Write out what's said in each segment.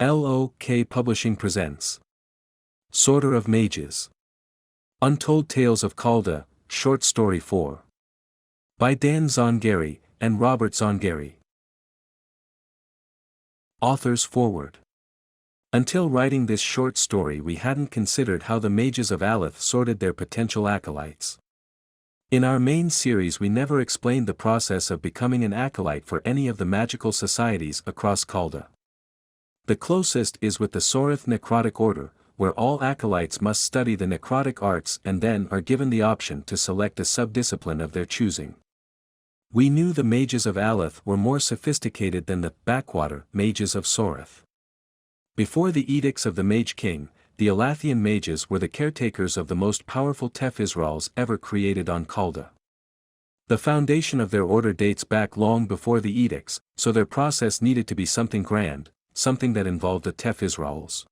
LOK Publishing presents Sorter of Mages. Untold Tales of Kalda, Short Story 4. By Dan Zangari and Robert Zangari. Author's Foreword. Until writing this short story we hadn't considered how the Mages of Alath sorted their potential acolytes. In our main series we never explained the process of becoming an acolyte for any of the magical societies across Kalda. The closest is with the Soreth Necrotic Order, where all acolytes must study the necrotic arts and then are given the option to select a subdiscipline of their choosing. We knew the Mages of Alath were more sophisticated than the backwater Mages of Soreth. Before the edicts of the Mage King, the Alathian mages were the caretakers of the most powerful Tefisrals ever created on Kalda. The foundation of their order dates back long before the edicts, so their process needed to be something grand, something that involved the Tefisrals.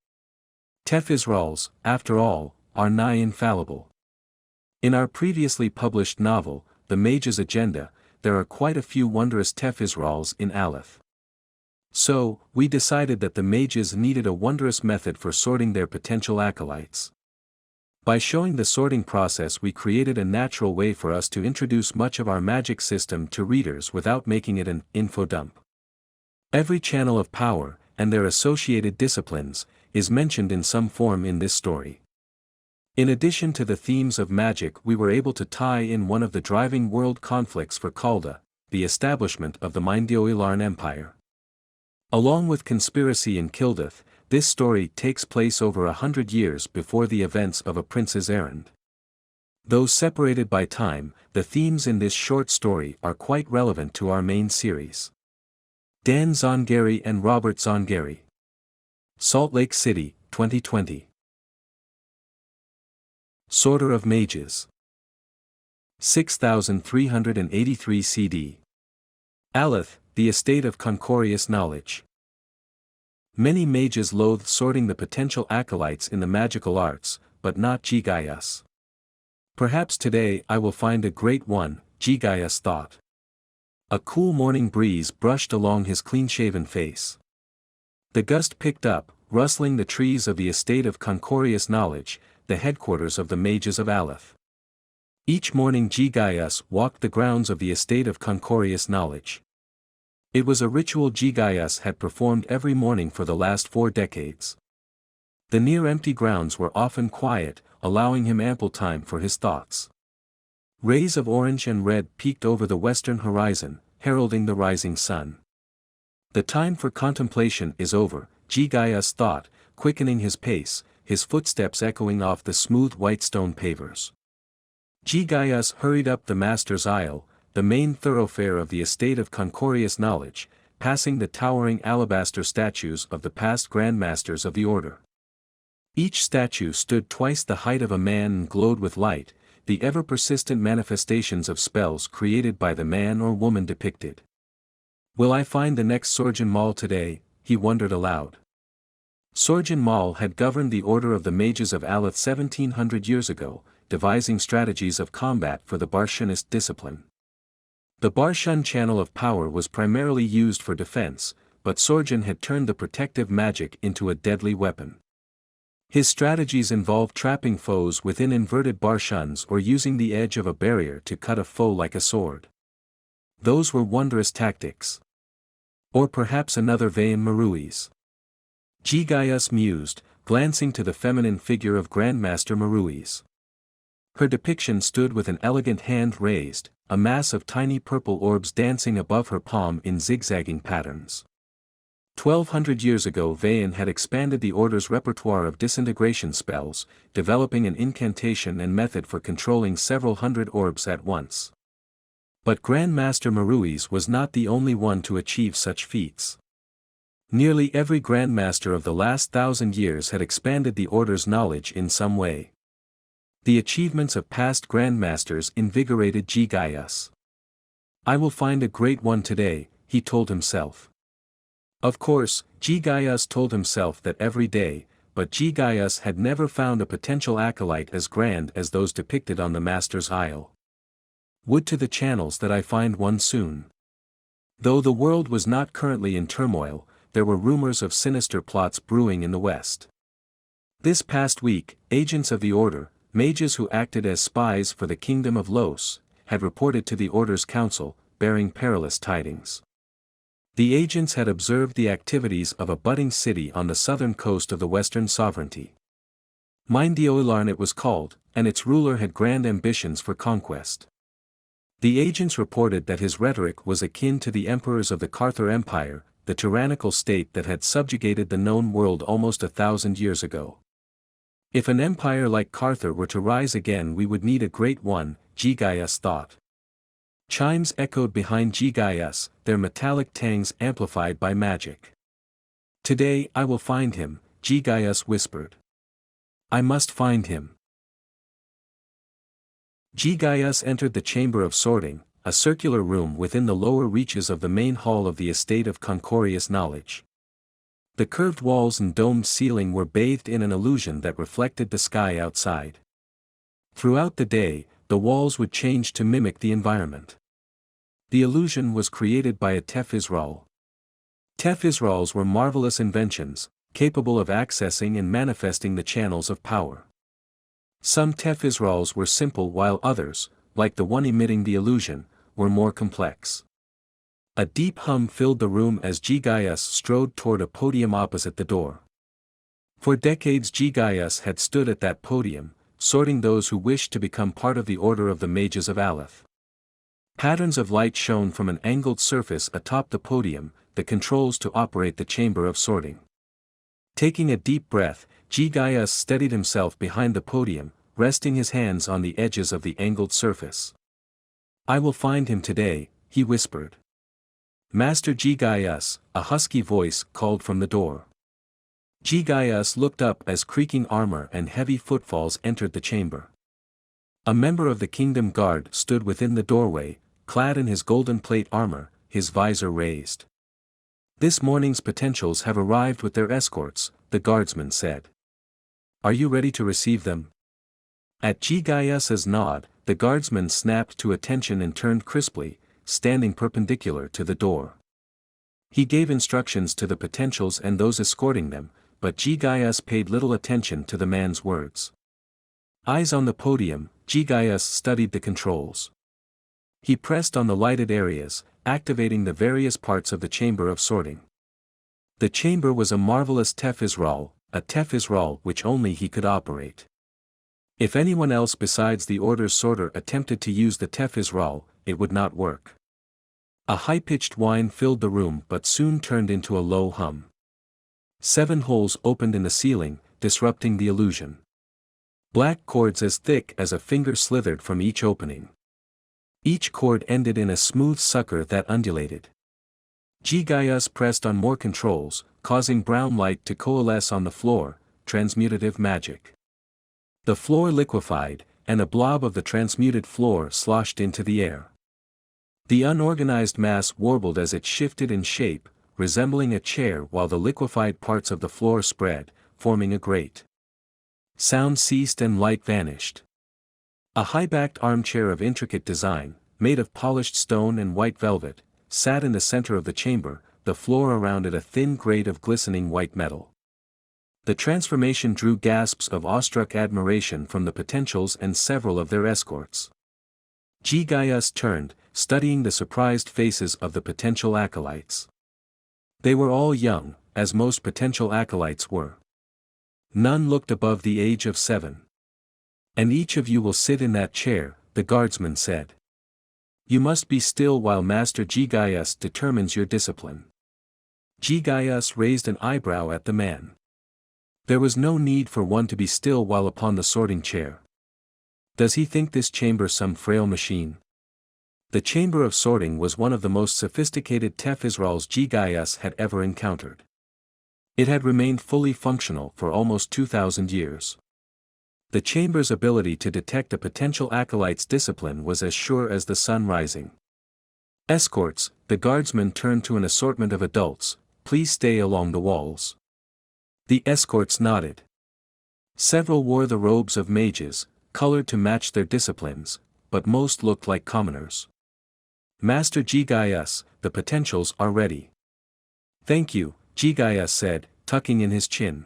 Tefisrals, after all, are nigh infallible. In our previously published novel, The Mage's Agenda, there are quite a few wondrous Tefisrals in Alath. So, we decided that the mages needed a wondrous method for sorting their potential acolytes. By showing the sorting process we created a natural way for us to introduce much of our magic system to readers without making it an info dump. Every channel of power, and their associated disciplines, is mentioned in some form in this story. In addition to the themes of magic we were able to tie in one of the driving world conflicts for Kalda, the establishment of the Mindioilarn Empire. Along with conspiracy in Kildath, this story takes place over 100 years before the events of A Prince's Errand. Though separated by time, the themes in this short story are quite relevant to our main series. Dan Zangari and Robert Zangari. Salt Lake City, 2020. Sorter of Mages. 6383 CD. Alath, the estate of concorious knowledge. Many mages loathe sorting the potential acolytes in the magical arts, but not Gigaus. Perhaps today I will find a great one, Gigaus thought. A cool morning breeze brushed along his clean-shaven face. The gust picked up, rustling the trees of the estate of concorious knowledge, the headquarters of the Mages of Alath. Each morning Gigaus walked the grounds of the estate of concorious knowledge. It was a ritual Gigaus had performed every morning for the last 4 decades. The near-empty grounds were often quiet, allowing him ample time for his thoughts. Rays of orange and red peeked over the western horizon, heralding the rising sun. The time for contemplation is over, Gigaus thought, quickening his pace, his footsteps echoing off the smooth white stone pavers. Gigaus hurried up the Master's Aisle, the main thoroughfare of the estate of concorious knowledge, passing the towering alabaster statues of the past grandmasters of the order. Each statue stood twice the height of a man and glowed with light, the ever-persistent manifestations of spells created by the man or woman depicted. Will I find the next Sorjan Mal today? He wondered aloud. Sorjan Mal had governed the order of the Mages of Alath 1700 years ago, devising strategies of combat for the Barshunist discipline. The Barshun channel of power was primarily used for defense, but Sorjan had turned the protective magic into a deadly weapon. His strategies involved trapping foes within inverted Barshuns or using the edge of a barrier to cut a foe like a sword. Those were wondrous tactics. Or perhaps another Vayan Maruis. Gigaus mused, glancing to the feminine figure of Grandmaster Maruis. Her depiction stood with an elegant hand raised, a mass of tiny purple orbs dancing above her palm in zigzagging patterns. 1200 years ago Vayan had expanded the order's repertoire of disintegration spells, developing an incantation and method for controlling several hundred orbs at once. But Grandmaster Maruis was not the only one to achieve such feats. Nearly every Grandmaster of the last 1,000 years had expanded the order's knowledge in some way. The achievements of past Grandmasters invigorated Gigaus. I will find a great one today, he told himself. Of course, Gigaus told himself that every day, but Gigaus had never found a potential acolyte as grand as those depicted on the Master's Isle. Would to the channels that I find one soon. Though the world was not currently in turmoil, there were rumors of sinister plots brewing in the West. This past week, agents of the Order, mages who acted as spies for the Kingdom of Los, had reported to the Order's council, bearing perilous tidings. The agents had observed the activities of a budding city on the southern coast of the Western Sovereignty. Mindioilarn it was called, and its ruler had grand ambitions for conquest. The agents reported that his rhetoric was akin to the emperors of the Carthar Empire, the tyrannical state that had subjugated the known world almost 1,000 years ago. If an empire like Carthar were to rise again, we would need a great one, Gigaus thought. Chimes echoed behind Gigaus, their metallic tangs amplified by magic. Today I will find him, Gigaus whispered. I must find him. Gigaus entered the Chamber of Sorting, a circular room within the lower reaches of the main hall of the Estate of Concorious Knowledge. The curved walls and domed ceiling were bathed in an illusion that reflected the sky outside. Throughout the day, the walls would change to mimic the environment. The illusion was created by a Tefisral. Tefisrals were marvelous inventions, capable of accessing and manifesting the channels of power. Some Tefisrals were simple while others, like the one emitting the illusion, were more complex. A deep hum filled the room as Gigaus strode toward a podium opposite the door. For decades Gigaus had stood at that podium, sorting those who wished to become part of the order of the Mages of Alath. Patterns of light shone from an angled surface atop the podium, the controls to operate the chamber of sorting. Taking a deep breath, Gigaus steadied himself behind the podium, resting his hands on the edges of the angled surface. I will find him today, he whispered. Master Gigaus, a husky voice called from the door. Gigaus looked up as creaking armor and heavy footfalls entered the chamber. A member of the Kingdom Guard stood within the doorway, clad in his golden plate armor, his visor raised. This morning's potentials have arrived with their escorts, the guardsman said. Are you ready to receive them? At Gigaus's nod, the guardsman snapped to attention and turned crisply, standing perpendicular to the door. He gave instructions to the potentials and those escorting them, but Gigaus paid little attention to the man's words. Eyes on the podium, Gigaus studied the controls. He pressed on the lighted areas, activating the various parts of the chamber of sorting. The chamber was a marvelous Tefisral, a Tefisral which only he could operate. If anyone else besides the Order's sorter attempted to use the Tefisral, it would not work. A high-pitched whine filled the room but soon turned into a low hum. 7 holes opened in the ceiling, disrupting the illusion. Black cords as thick as a finger slithered from each opening. Each cord ended in a smooth sucker that undulated. Gigaus pressed on more controls, causing brown light to coalesce on the floor, transmutative magic. The floor liquefied, and a blob of the transmuted floor sloshed into the air. The unorganized mass warbled as it shifted in shape, resembling a chair while the liquefied parts of the floor spread, forming a grate. Sound ceased and light vanished. A high-backed armchair of intricate design, made of polished stone and white velvet, sat in the center of the chamber, the floor around it a thin grate of glistening white metal. The transformation drew gasps of awestruck admiration from the potentials and several of their escorts. Gigaus turned, studying the surprised faces of the potential acolytes. They were all young, as most potential acolytes were. None looked above the age of 7. And each of you will sit in that chair, the guardsman said. You must be still while Master Gigaus determines your discipline. Gigaus raised an eyebrow at the man. There was no need for one to be still while upon the sorting chair. Does he think this chamber some frail machine? The chamber of sorting was one of the most sophisticated Tefisrals Gigaus had ever encountered. It had remained fully functional for almost 2,000 years. The chamber's ability to detect a potential acolyte's discipline was as sure as the sun rising. Escorts, the guardsman turned to an assortment of adults, please stay along the walls. The escorts nodded. Several wore the robes of mages, colored to match their disciplines, but most looked like commoners. Master Gigaus, the potentials are ready. Thank you, Gigaus said, tucking in his chin.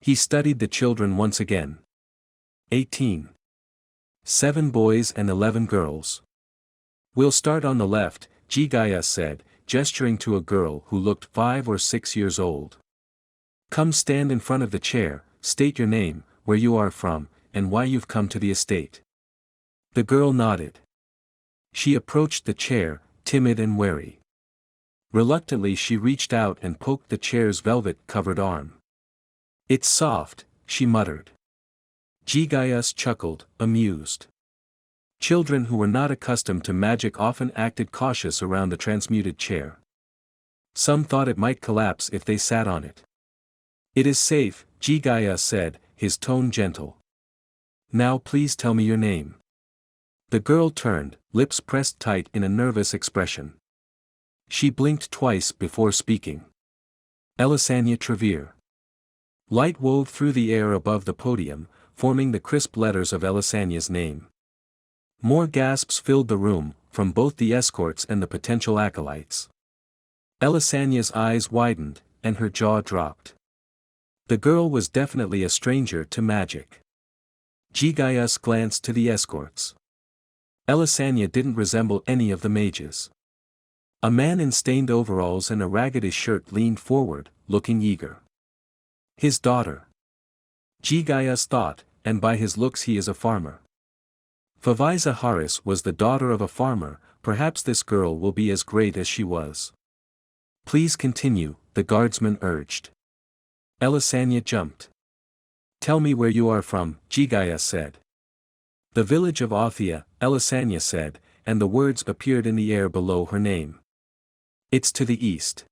He studied the children once again. 18. 7 boys and 11 girls. We'll start on the left, Gigaus said, gesturing to a girl who looked 5 or 6 years old. Come stand in front of the chair, state your name, where you are from, and why you've come to the estate. The girl nodded. She approached the chair, timid and wary. Reluctantly she reached out and poked the chair's velvet-covered arm. It's soft, she muttered. Gigaus chuckled, amused. Children who were not accustomed to magic often acted cautious around the transmuted chair. Some thought it might collapse if they sat on it. It is safe, Gigaus said, his tone gentle. Now please tell me your name. The girl turned, lips pressed tight in a nervous expression. She blinked twice before speaking. Elisania Trevere. Light wove through the air above the podium, forming the crisp letters of Elisania's name. More gasps filled the room, from both the escorts and the potential acolytes. Elisania's eyes widened, and her jaw dropped. The girl was definitely a stranger to magic. Gigaus glanced to the escorts. Elisania didn't resemble any of the mages. A man in stained overalls and a raggedy shirt leaned forward, looking eager. His daughter. Gigaus thought, and by his looks he is a farmer. Favisa Haris was the daughter of a farmer, perhaps this girl will be as great as she was. Please continue, the guardsman urged. Elisania jumped. Tell me where you are from, Gigaus said. The village of Othia, Elisania said, and the words appeared in the air below her name. It's to the east.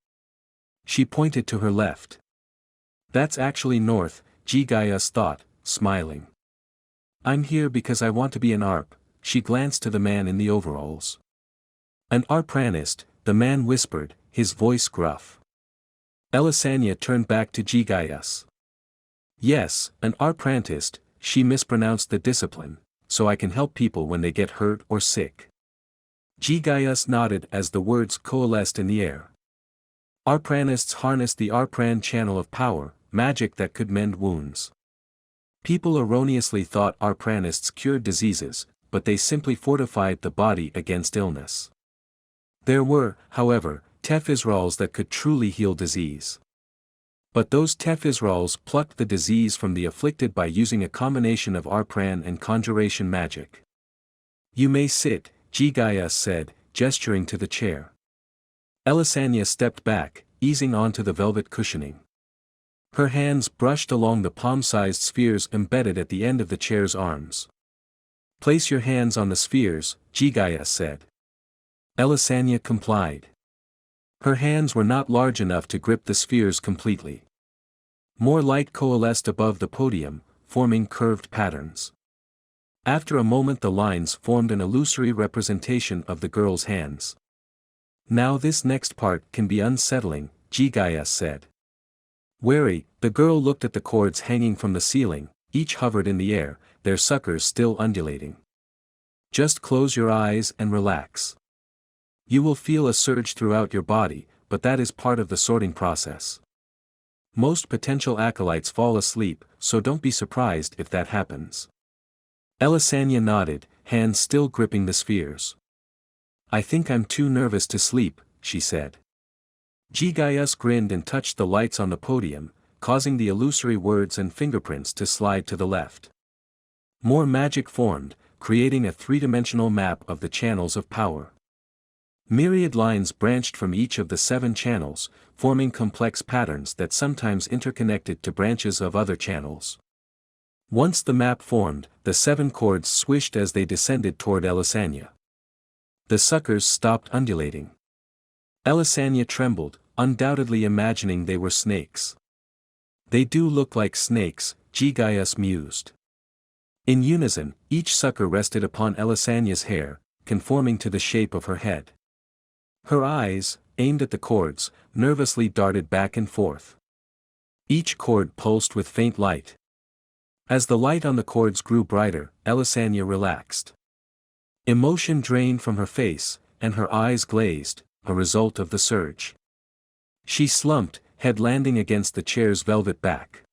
She pointed to her left. That's actually north, Gigaus thought, smiling. I'm here because I want to be an ARP, she glanced to the man in the overalls. An ARPranist, the man whispered, his voice gruff. Elisania turned back to Gigaus. Yes, an ARPrantist, she mispronounced the discipline, so I can help people when they get hurt or sick. Gigaus nodded as the words coalesced in the air. ARPranists harnessed the ARPran channel of power, magic that could mend wounds. People erroneously thought ARPranists cured diseases, but they simply fortified the body against illness. There were, however, Tefisrals that could truly heal disease. But those Tefisrals plucked the disease from the afflicted by using a combination of ARPran and conjuration magic. You may sit, Gigaus said, gesturing to the chair. Elisania stepped back, easing onto the velvet cushioning. Her hands brushed along the palm-sized spheres embedded at the end of the chair's arms. Place your hands on the spheres, Gigaus said. Elisania complied. Her hands were not large enough to grip the spheres completely. More light coalesced above the podium, forming curved patterns. After a moment the lines formed an illusory representation of the girl's hands. Now this next part can be unsettling, Gigaus said. Wary, the girl looked at the cords hanging from the ceiling, each hovered in the air, their suckers still undulating. Just close your eyes and relax. You will feel a surge throughout your body, but that is part of the sorting process. Most potential acolytes fall asleep, so don't be surprised if that happens. Elisania nodded, hands still gripping the spheres. I think I'm too nervous to sleep, she said. Gigaus grinned and touched the lights on the podium, causing the illusory words and fingerprints to slide to the left. More magic formed, creating a three-dimensional map of the channels of power. Myriad lines branched from each of the 7 channels, forming complex patterns that sometimes interconnected to branches of other channels. Once the map formed, the 7 cords swished as they descended toward Elisania. The suckers stopped undulating. Elisania trembled, undoubtedly imagining they were snakes. They do look like snakes, Gigaus mused. In unison, each sucker rested upon Elisania's hair, conforming to the shape of her head. Her eyes, aimed at the cords, nervously darted back and forth. Each cord pulsed with faint light. As the light on the cords grew brighter, Elisania relaxed. Emotion drained from her face, and her eyes glazed, a result of the surge. She slumped, head landing against the chair's velvet back.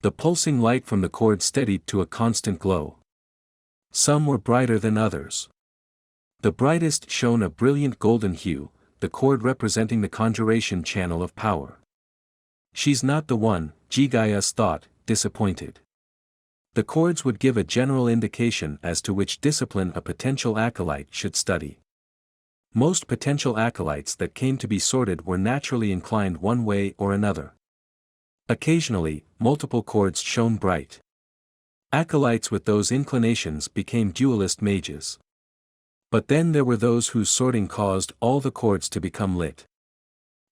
The pulsing light from the cord steadied to a constant glow. Some were brighter than others. The brightest shone a brilliant golden hue, the cord representing the conjuration channel of power. She's not the one, Gigaus thought, disappointed. The cords would give a general indication as to which discipline a potential acolyte should study. Most potential acolytes that came to be sorted were naturally inclined one way or another. Occasionally, multiple cords shone bright. Acolytes with those inclinations became dualist mages. But then there were those whose sorting caused all the cords to become lit.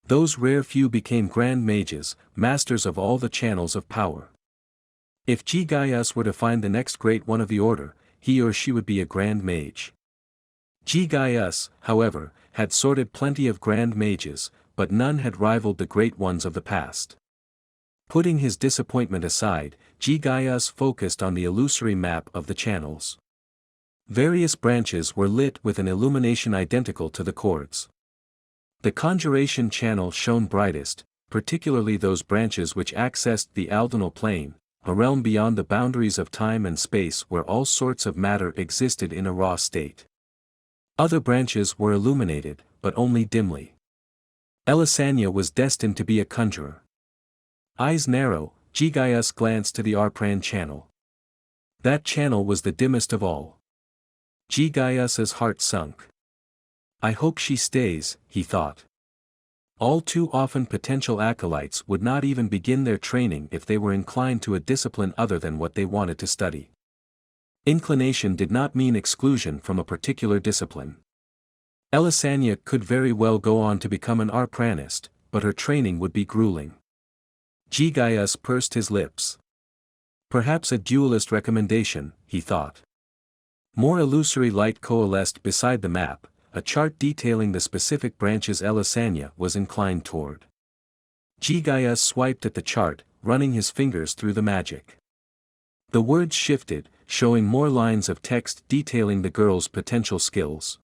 Those rare few became grand mages, masters of all the channels of power. If Gigaus were to find the next great one of the order, he or she would be a grand mage. Gigaus, however, had sorted plenty of grand mages, but none had rivaled the great ones of the past. Putting his disappointment aside, Gigaus focused on the illusory map of the channels. Various branches were lit with an illumination identical to the cords. The conjuration channel shone brightest, particularly those branches which accessed the aldinal plane, a realm beyond the boundaries of time and space where all sorts of matter existed in a raw state. Other branches were illuminated, but only dimly. Elisania was destined to be a conjurer. Eyes narrow, Gigaus glanced to the Arpran channel. That channel was the dimmest of all. Gigaus's heart sunk. I hope she stays, he thought. All too often potential acolytes would not even begin their training if they were inclined to a discipline other than what they wanted to study. Inclination did not mean exclusion from a particular discipline. Elisania could very well go on to become an Arpranist, but her training would be grueling. Gigaus pursed his lips. Perhaps a dualist recommendation, he thought. More illusory light coalesced beside the map, a chart detailing the specific branches Elisania was inclined toward. Gigaus swiped at the chart, running his fingers through the magic. The words shifted, showing more lines of text detailing the girl's potential skills.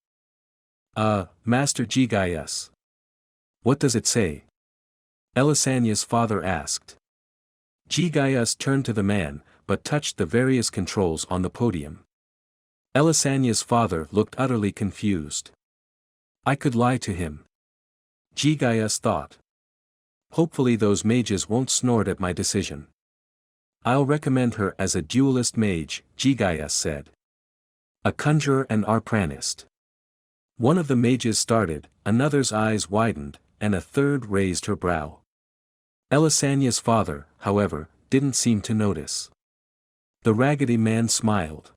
Master Gigaus. What does it say? Elisania's father asked. Gigaus turned to the man, but touched the various controls on the podium. Elisania's father looked utterly confused. I could lie to him. Gigaus thought. Hopefully those mages won't snort at my decision. I'll recommend her as a dualist mage, Gigaus said. A conjurer and Arpranist. One of the mages started, another's eyes widened, and a third raised her brow. Elisania's father, however, didn't seem to notice. The raggedy man smiled.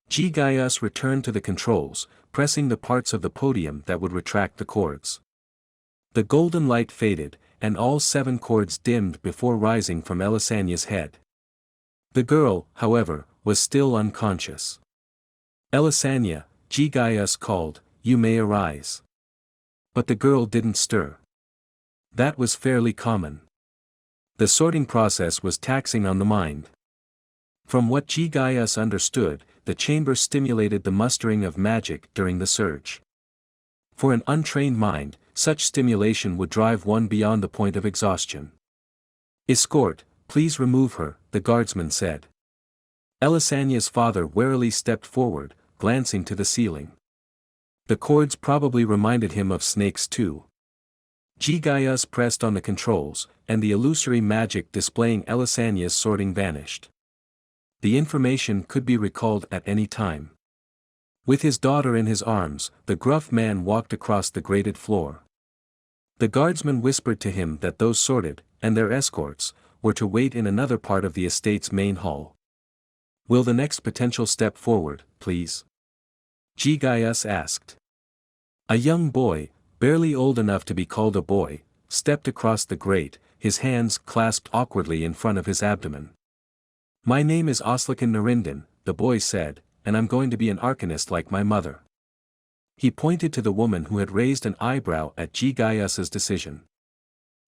Gigaus returned to the controls, pressing the parts of the podium that would retract the cords. The golden light faded, and all 7 cords dimmed before rising from Elisania's head. The girl, however, was still unconscious. Elisania, Gigaus called, you may arise. But the girl didn't stir. That was fairly common. The sorting process was taxing on the mind. From what Gigaus understood, the chamber stimulated the mustering of magic during the surge. For an untrained mind, such stimulation would drive one beyond the point of exhaustion. Escort, please remove her, the guardsman said. Elisania's father warily stepped forward, glancing to the ceiling. The cords probably reminded him of snakes too. Gigaus pressed on the controls, and the illusory magic displaying Elisania's sorting vanished. The information could be recalled at any time. With his daughter in his arms, the gruff man walked across the grated floor. The guardsman whispered to him that those sorted, and their escorts, were to wait in another part of the estate's main hall. Will the next potential step forward, please? Gigaus asked. A young boy, barely old enough to be called a boy, stepped across the grate, his hands clasped awkwardly in front of his abdomen. My name is Oslakan Narindin, the boy said, and I'm going to be an arcanist like my mother. He pointed to the woman who had raised an eyebrow at Gigaus's decision.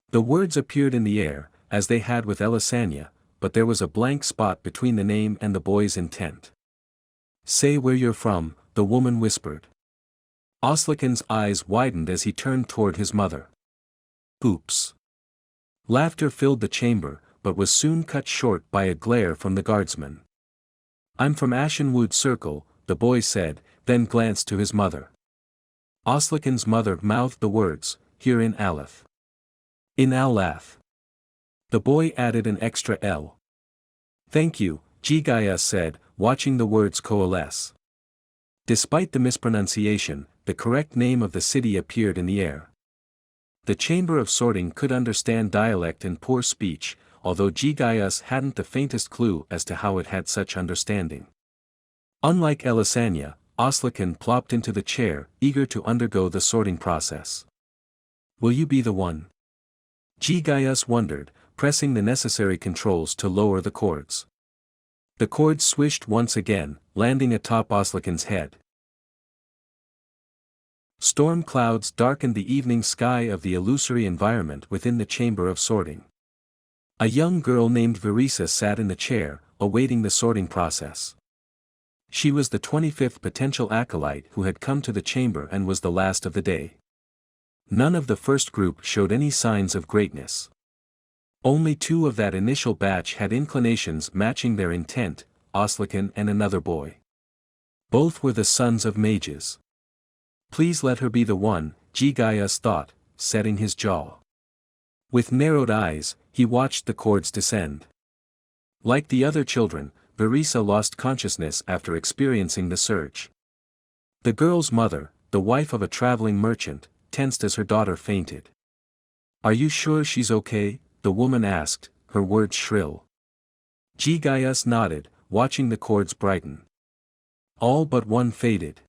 The words appeared in the air, as they had with Elisania, but there was a blank spot between the name and the boy's intent. Say where you're from, the woman whispered. Oslakan's eyes widened as he turned toward his mother. Oops. Laughter filled the chamber, but was soon cut short by a glare from the guardsman. "I'm from Ashenwood Circle," the boy said, then glanced to his mother. Oslakin's mother mouthed the words, "Here in Alath." "In Alath." The boy added an extra L. "Thank you," Gigaus said, watching the words coalesce. Despite the mispronunciation, the correct name of the city appeared in the air. The Chamber of Sorting could understand dialect and poor speech, although Gigaus hadn't the faintest clue as to how it had such understanding. Unlike Elisania, Oslakin plopped into the chair, eager to undergo the sorting process. "Will you be the one?" Gigaus wondered, pressing the necessary controls to lower the cords. The cords swished once again, landing atop Oslakin's head. Storm clouds darkened the evening sky of the illusory environment within the Chamber of Sorting. A young girl named Verisa sat in the chair, awaiting the sorting process. She was the 25th potential acolyte who had come to the chamber and was the last of the day. None of the first group showed any signs of greatness. Only 2 of that initial batch had inclinations matching their intent, Oslakin and another boy. Both were the sons of mages. Please let her be the one, Gigaus thought, setting his jaw. With narrowed eyes, he watched the cords descend. Like the other children, Verisa lost consciousness after experiencing the surge. The girl's mother, the wife of a traveling merchant, tensed as her daughter fainted. "Are you sure she's okay?" the woman asked, her words shrill. Gigaus nodded, watching the cords brighten. All but one faded.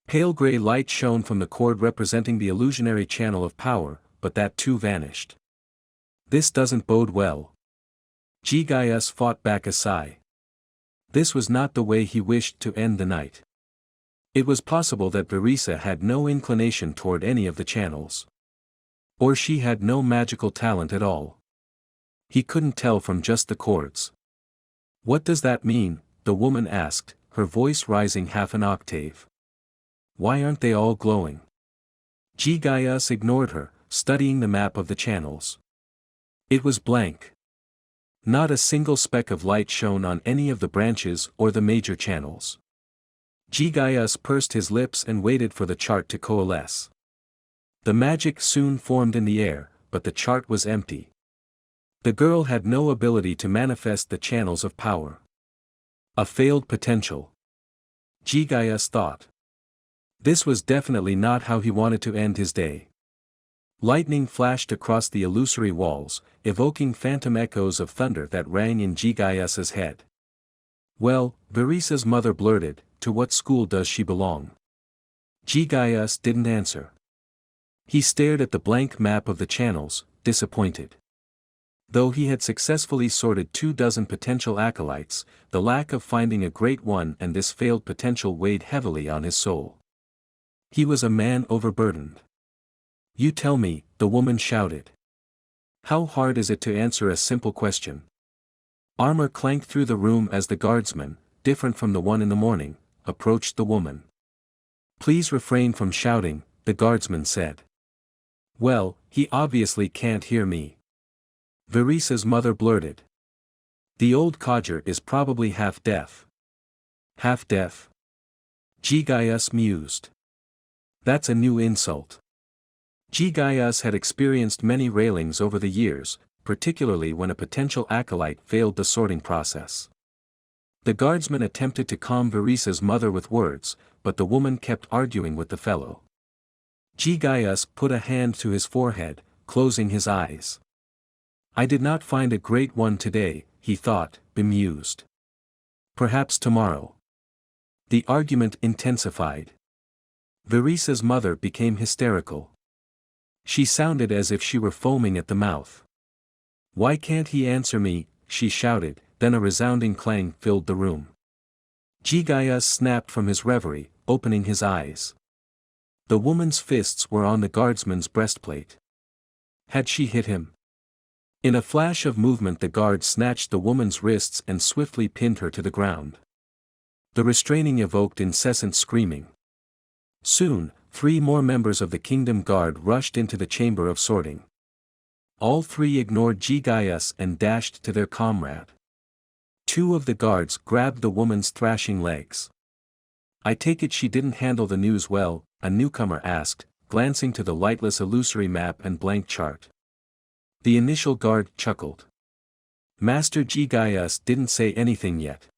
Pale gray light shone from the cord representing the illusionary channel of power, but that too vanished. "This doesn't bode well." Gigaus fought back a sigh. This was not the way he wished to end the night. It was possible that Verisa had no inclination toward any of the channels. Or she had no magical talent at all. He couldn't tell from just the cords. "What does that mean?" the woman asked, her voice rising half an octave. "Why aren't they all glowing?" Gigaus ignored her, studying the map of the channels. It was blank. Not a single speck of light shone on any of the branches or the major channels. Gigaus pursed his lips and waited for the chart to coalesce. The magic soon formed in the air, but the chart was empty. The girl had no ability to manifest the channels of power. A failed potential. Gigaus thought. This was definitely not how he wanted to end his day. Lightning flashed across the illusory walls, evoking phantom echoes of thunder that rang in Gigaus's head. "Well," Verisa's mother blurted, "to what school does she belong?" Gigaus didn't answer. He stared at the blank map of the channels, disappointed. Though he had successfully sorted 24 potential acolytes, the lack of finding a great one and this failed potential weighed heavily on his soul. He was a man overburdened. "You tell me," the woman shouted. "How hard is it to answer a simple question?" Armor clanked through the room as the guardsman, different from the one in the morning, approached the woman. "Please refrain from shouting," the guardsman said. "Well, he obviously can't hear me." Verisa's mother blurted. "The old codger is probably half deaf." "Half deaf?" Gigaus mused. That's a new insult. Gigaus had experienced many railings over the years, particularly when a potential acolyte failed the sorting process. The guardsman attempted to calm Verisa's mother with words, but the woman kept arguing with the fellow. Gigaus put a hand to his forehead, closing his eyes. "I did not find a great one today," he thought, bemused. "Perhaps tomorrow." The argument intensified. Verisa's mother became hysterical. She sounded as if she were foaming at the mouth. "Why can't he answer me?" she shouted, then a resounding clang filled the room. Gigaus snapped from his reverie, opening his eyes. The woman's fists were on the guardsman's breastplate. Had she hit him? In a flash of movement the guard snatched the woman's wrists and swiftly pinned her to the ground. The restraining evoked incessant screaming. Soon, 3 more members of the Kingdom Guard rushed into the Chamber of Sorting. All three ignored Gigaus and dashed to their comrade. Two of the guards grabbed the woman's thrashing legs. "I take it she didn't handle the news well," a newcomer asked, glancing to the lightless illusory map and blank chart. The initial guard chuckled. Master Gigaus didn't say anything yet.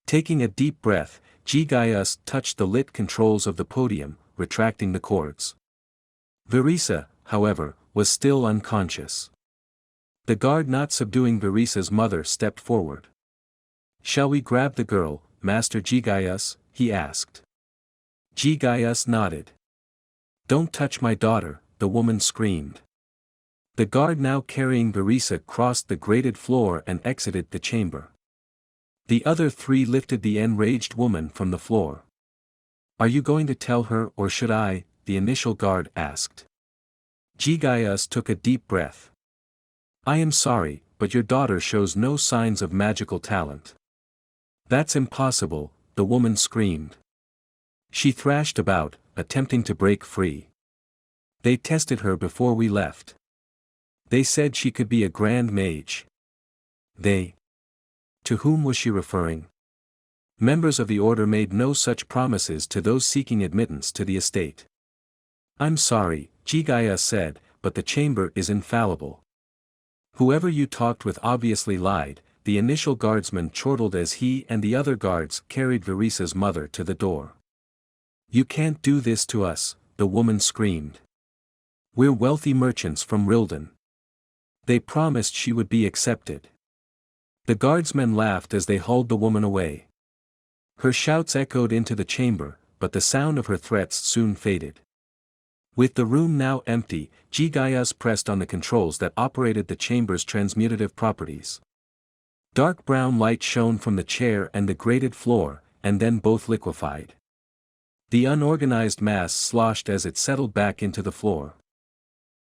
Taking a deep breath, Gigaus touched the lit controls of the podium, retracting the cords. Verisa, however, was still unconscious. The guard not subduing Verisa's mother stepped forward. "Shall we grab the girl, Master Gigaus?" he asked. Gigaus nodded. "Don't touch my daughter," the woman screamed. The guard now carrying Verisa crossed the grated floor and exited the chamber. The other three lifted the enraged woman from the floor. "Are you going to tell her or should I?" the initial guard asked. Gigaus took a deep breath. "I am sorry, but your daughter shows no signs of magical talent." "That's impossible," the woman screamed. "She thrashed about, attempting to break free. They tested her before we left. They said she could be a grand mage." "They?" To whom was she referring? Members of the order made no such promises to those seeking admittance to the estate. "I'm sorry," Gigaus said, "but the chamber is infallible. Whoever you talked with obviously lied." The initial guardsman chortled as he and the other guards carried Verisa's mother to the door. "You can't do this to us," the woman screamed. "We're wealthy merchants from Rildan. They promised she would be accepted." The guardsmen laughed as they hauled the woman away. Her shouts echoed into the chamber, but the sound of her threats soon faded. With the room now empty, Gigaus pressed on the controls that operated the chamber's transmutative properties. Dark brown light shone from the chair and the grated floor, and then both liquefied. The unorganized mass sloshed as it settled back into the floor.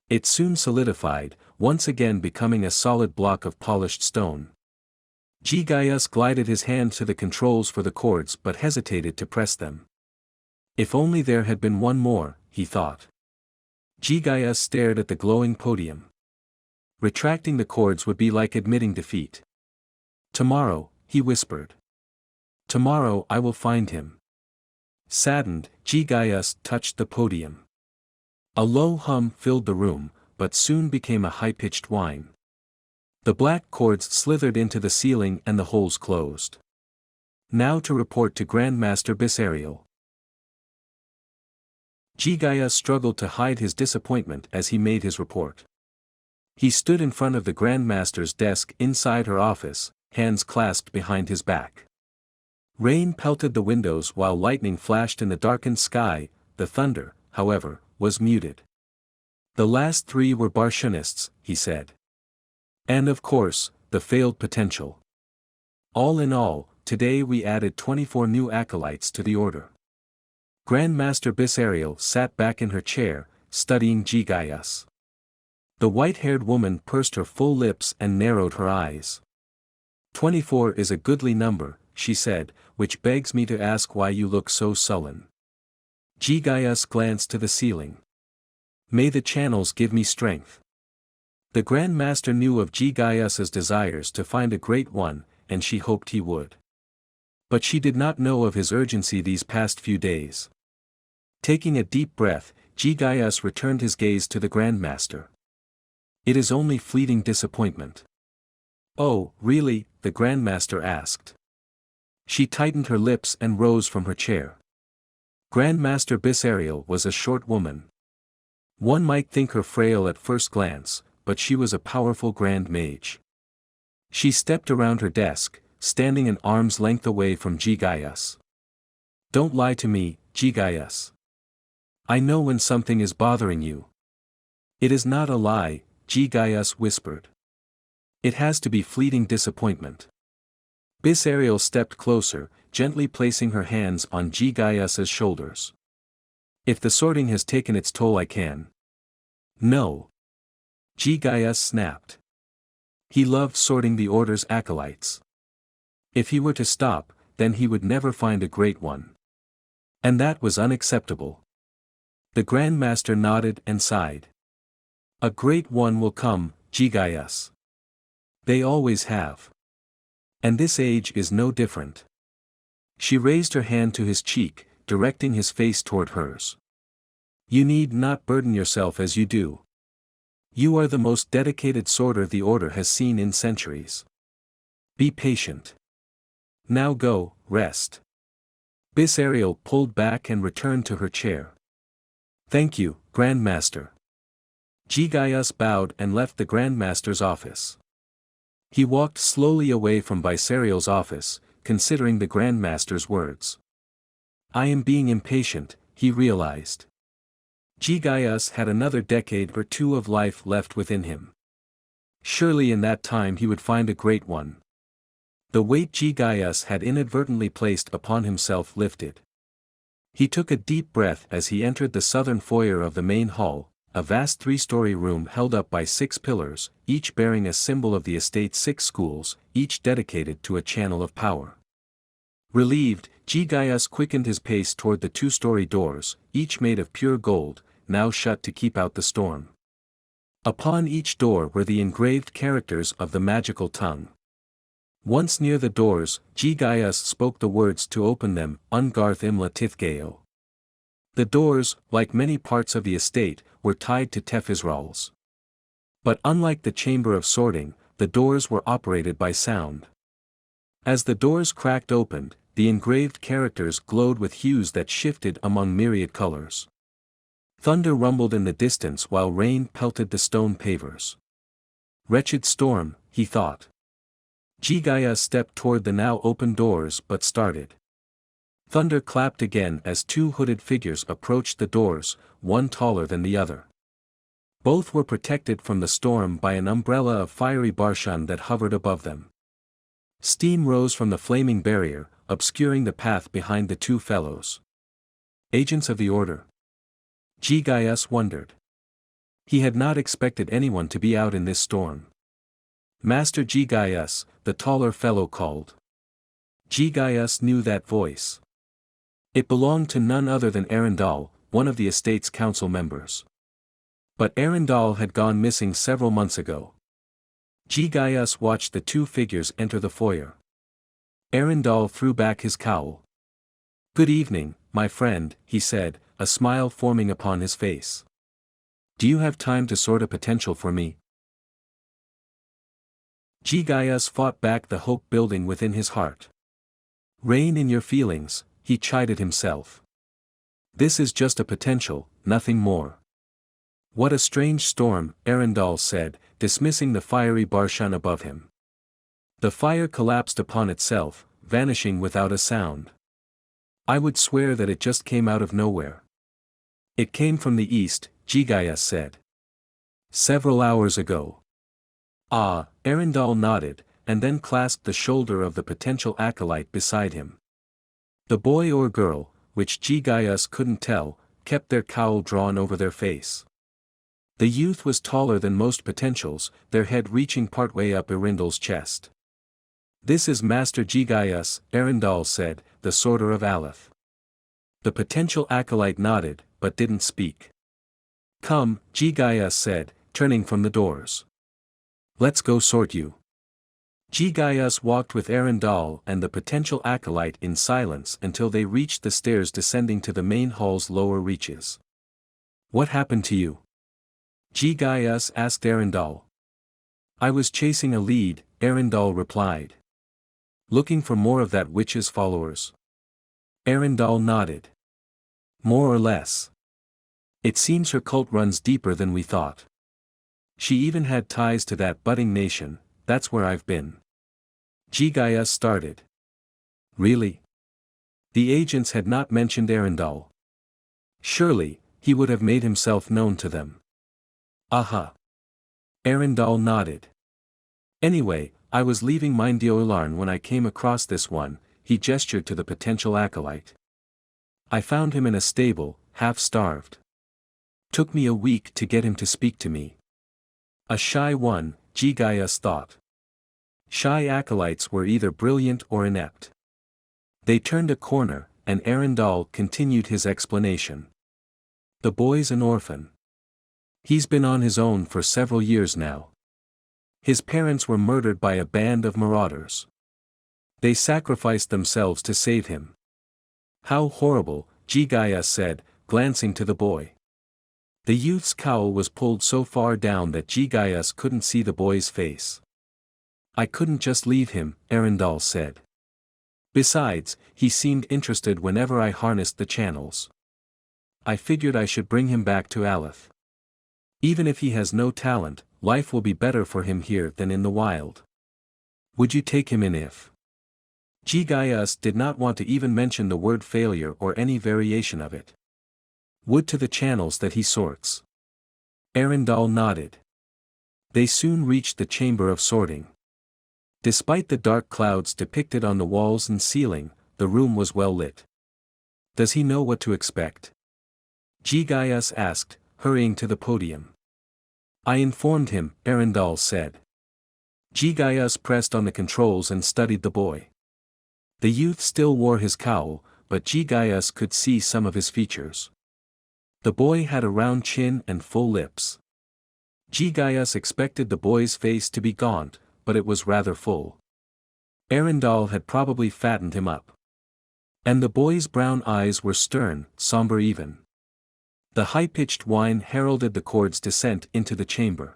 It soon solidified, once again becoming a solid block of polished stone. Gigaus glided his hand to the controls for the cords but hesitated to press them. If only there had been one more, he thought. Gigaus stared at the glowing podium. Retracting the cords would be like admitting defeat. "Tomorrow," he whispered. "Tomorrow I will find him." Saddened, Gigaus touched the podium. A low hum filled the room, but soon became a high-pitched whine. The black cords slithered into the ceiling and the holes closed. "Now to report to Grandmaster Bisariel." Gigaus struggled to hide his disappointment as he made his report. He stood in front of the Grandmaster's desk inside her office, hands clasped behind his back. Rain pelted the windows while lightning flashed in the darkened sky. The thunder, however, was muted. "The last three were Barshunists," he said. "And of course, the failed potential. All in all, today we added 24 new acolytes to the order." Grandmaster Bisariel sat back in her chair, studying Gigaus. The white-haired woman pursed her full lips and narrowed her eyes. 24 is a goodly number," she said, "which begs me to ask why you look so sullen." Gigaus glanced to the ceiling. "May the channels give me strength." The Grandmaster knew of Gigaus's desires to find a great one, and she hoped he would. But she did not know of his urgency these past few days. Taking a deep breath, Gigaus returned his gaze to the Grandmaster. "It is only fleeting disappointment." "Oh, really?" the Grandmaster asked. She tightened her lips and rose from her chair. Grandmaster Bisariel was a short woman. One might think her frail at first glance, but she was a powerful Grand Mage. She stepped around her desk, standing an arm's length away from Gigaus. "Don't lie to me, Gigaus. I know when something is bothering you." "It is not a lie," Gigaus whispered. "It has to be fleeting disappointment." Bisariel stepped closer, gently placing her hands on Gigaus's shoulders. "If the sorting has taken its toll I can." "No." Gigaus snapped. He loved sorting the Order's acolytes. If he were to stop, then he would never find a great one. And that was unacceptable. The Grandmaster nodded and sighed. "A great one will come," Gigaus. They always have. And this age is no different. She raised her hand to his cheek, directing his face toward hers. You need not burden yourself as you do. You are the most dedicated sorter the Order has seen in centuries. Be patient. Now go, rest. Bis Ariel pulled back and returned to her chair. Thank you, Grandmaster. Gigaus bowed and left the Grandmaster's office. He walked slowly away from Visariel's office, considering the Grandmaster's words. I am being impatient, he realized. Gigaus had another decade or two of life left within him. Surely in that time he would find a great one. The weight Gigaus had inadvertently placed upon himself lifted. He took a deep breath as he entered the southern foyer of the main hall, a vast three-story room held up by 6 pillars, each bearing a symbol of the estate's 6 schools, each dedicated to a channel of power. Relieved, Gigaus quickened his pace toward the 2-story doors, each made of pure gold, now shut to keep out the storm. Upon each door were the engraved characters of the magical tongue. Once near the doors, Gigaus spoke the words to open them, Ungarth Imla Tithgeo. The doors, like many parts of the estate, were tied to Tefisrals. But unlike the chamber of sorting, the doors were operated by sound. As the doors cracked open, the engraved characters glowed with hues that shifted among myriad colors. Thunder rumbled in the distance while rain pelted the stone pavers. Wretched storm, he thought. Gigaus stepped toward the now open doors but started. Thunder clapped again as 2 hooded figures approached the doors, one taller than the other. Both were protected from the storm by an umbrella of fiery barshan that hovered above them. Steam rose from the flaming barrier, obscuring the path behind the 2 fellows. Agents of the Order? Gigaus wondered. He had not expected anyone to be out in this storm. Master Gigaus, the taller fellow called. Gigaus knew that voice. It belonged to none other than Arundel, one of the estate's council members. But Arundel had gone missing several months ago. Gigaus watched the 2 figures enter the foyer. Arundel threw back his cowl. Good evening, my friend, he said, a smile forming upon his face. Do you have time to sort a potential for me? Gigaus fought back the hope building within his heart. Rein in your feelings, he chided himself. This is just a potential, nothing more. What a strange storm, Arundel said, dismissing the fiery barshan above him. The fire collapsed upon itself, vanishing without a sound. I would swear that it just came out of nowhere. It came from the east, Gigaus said. Several hours ago. Ah, Arundel nodded, and then clasped the shoulder of the potential acolyte beside him. The boy or girl, which Gigaus couldn't tell, kept their cowl drawn over their face. The youth was taller than most potentials, their head reaching partway up Arindel's chest. This is Master Gigaus, Arundel said, the sorter of Alath. The potential acolyte nodded, but didn't speak. Come, Gigaus said, turning from the doors. Let's go sort you. Gigaus walked with Arundel and the potential acolyte in silence until they reached the stairs descending to the main hall's lower reaches. What happened to you? Gigaus asked Arundel. I was chasing a lead, Arundel replied. Looking for more of that witch's followers. Arundel nodded. More or less. It seems her cult runs deeper than we thought. She even had ties to that budding nation, that's where I've been. Gigaus started. Really? The agents had not mentioned Arundel. Surely, he would have made himself known to them. Aha. Arundel nodded. Anyway, I was leaving Mindiolarn when I came across this one, he gestured to the potential acolyte. I found him in a stable, half-starved. Took me a week to get him to speak to me. A shy one, Gigaus thought. Shy acolytes were either brilliant or inept. They turned a corner, and Arundel continued his explanation. The boy's an orphan. He's been on his own for several years now. His parents were murdered by a band of marauders. They sacrificed themselves to save him. How horrible, Gigaus said, glancing to the boy. The youth's cowl was pulled so far down that Gigaus couldn't see the boy's face. I couldn't just leave him, Arundel said. Besides, he seemed interested whenever I harnessed the channels. I figured I should bring him back to Alath. Even if he has no talent, life will be better for him here than in the wild. Would you take him in if? Gigaus did not want to even mention the word failure or any variation of it. Would to the channels that he sorts. Arundel nodded. They soon reached the chamber of sorting. Despite the dark clouds depicted on the walls and ceiling, the room was well lit. Does he know what to expect? Gigaus asked, hurrying to the podium. I informed him, Arundel said. Gigaus pressed on the controls and studied the boy. The youth still wore his cowl, but Gigaus could see some of his features. The boy had a round chin and full lips. Gigaus expected the boy's face to be gaunt, but it was rather full. Arundel had probably fattened him up. And the boy's brown eyes were stern, somber even. The high-pitched whine heralded the chord's descent into the chamber.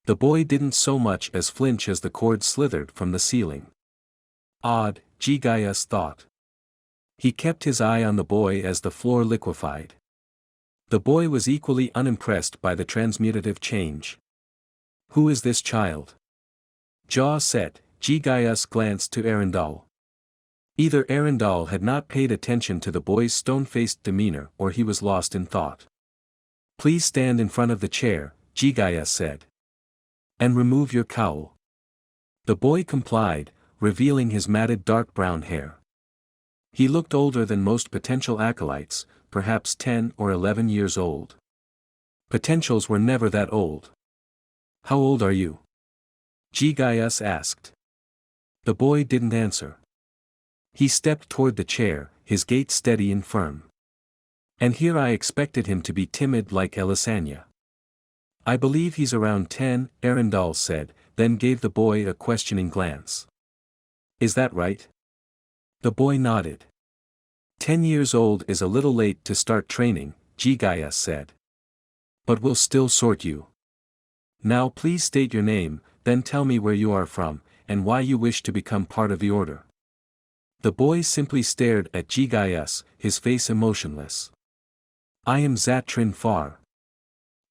The boy didn't so much as flinch as the chord slithered from the ceiling. Odd, Gigaus thought. He kept his eye on the boy as the floor liquefied. The boy was equally unimpressed by the transmutative change. Who is this child? Jaw set, Gigaus glanced to Arundel. Either Arundel had not paid attention to the boy's stone-faced demeanor or he was lost in thought. Please stand in front of the chair, Gigaus said. And remove your cowl. The boy complied, revealing his matted dark brown hair. He looked older than most potential acolytes, perhaps 10 or 11 years old. Potentials were never that old. How old are you? Gigaus asked. The boy didn't answer. He stepped toward the chair, his gait steady and firm. And here I expected him to be timid like Elisania. I believe he's around 10, Arundel said, then gave the boy a questioning glance. Is that right? The boy nodded. 10 years old is a little late to start training, Gigaus said. But we'll still sort you. Now please state your name, then tell me where you are from, and why you wish to become part of the order. The boy simply stared at Gigaus, his face emotionless. I am Zatrin Far.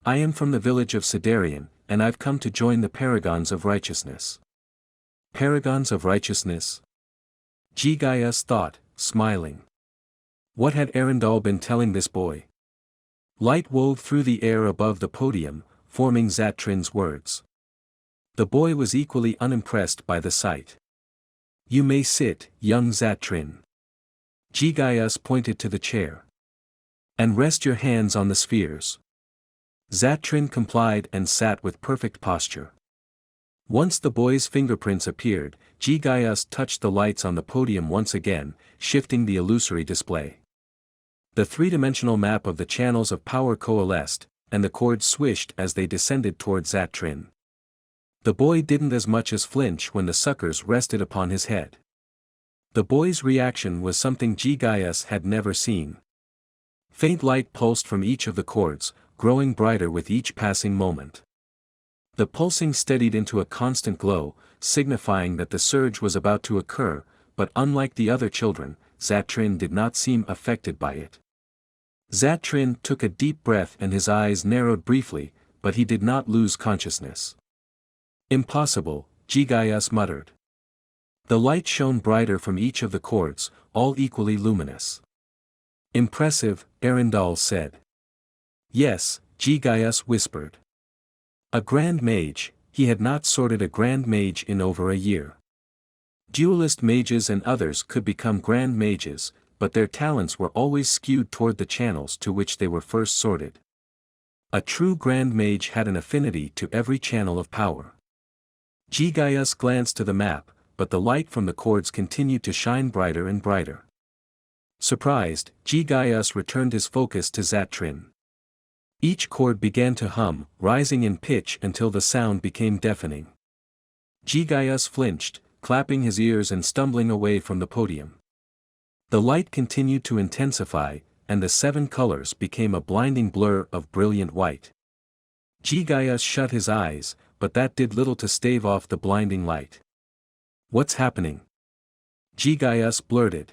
I am from the village of Sidarian, and I've come to join the Paragons of Righteousness. Paragons of Righteousness? Gigaus thought, smiling. What had Arundel been telling this boy? Light wove through the air above the podium, forming Zatrin's words. The boy was equally unimpressed by the sight. You may sit, young Zatrin. Gigaus pointed to the chair. And rest your hands on the spheres. Zatrin complied and sat with perfect posture. Once the boy's fingerprints appeared, Gigaus touched the lights on the podium once again, shifting the illusory display. The three-dimensional map of the channels of power coalesced, and the cords swished as they descended toward Zatrin. The boy didn't as much as flinch when the suckers rested upon his head. The boy's reaction was something Gigaus had never seen. Faint light pulsed from each of the cords, growing brighter with each passing moment. The pulsing steadied into a constant glow, signifying that the surge was about to occur, but unlike the other children, Zatrin did not seem affected by it. Zatrin took a deep breath and his eyes narrowed briefly, but he did not lose consciousness. Impossible, Gigaus muttered. The light shone brighter from each of the cords, all equally luminous. Impressive, Arundel said. Yes, Gigaus whispered. A grand mage, he had not sorted a grand mage in over a year. Duelist mages and others could become grand mages, but their talents were always skewed toward the channels to which they were first sorted. A true grand mage had an affinity to every channel of power. Gigaus glanced to the map, but the light from the cords continued to shine brighter and brighter. Surprised, Gigaus returned his focus to Zatrin. Each chord began to hum, rising in pitch until the sound became deafening. Gigaus flinched, clapping his ears and stumbling away from the podium. The light continued to intensify, and the 7 colors became a blinding blur of brilliant white. Gigaus shut his eyes, but that did little to stave off the blinding light. "What's happening?" Gigaus blurted.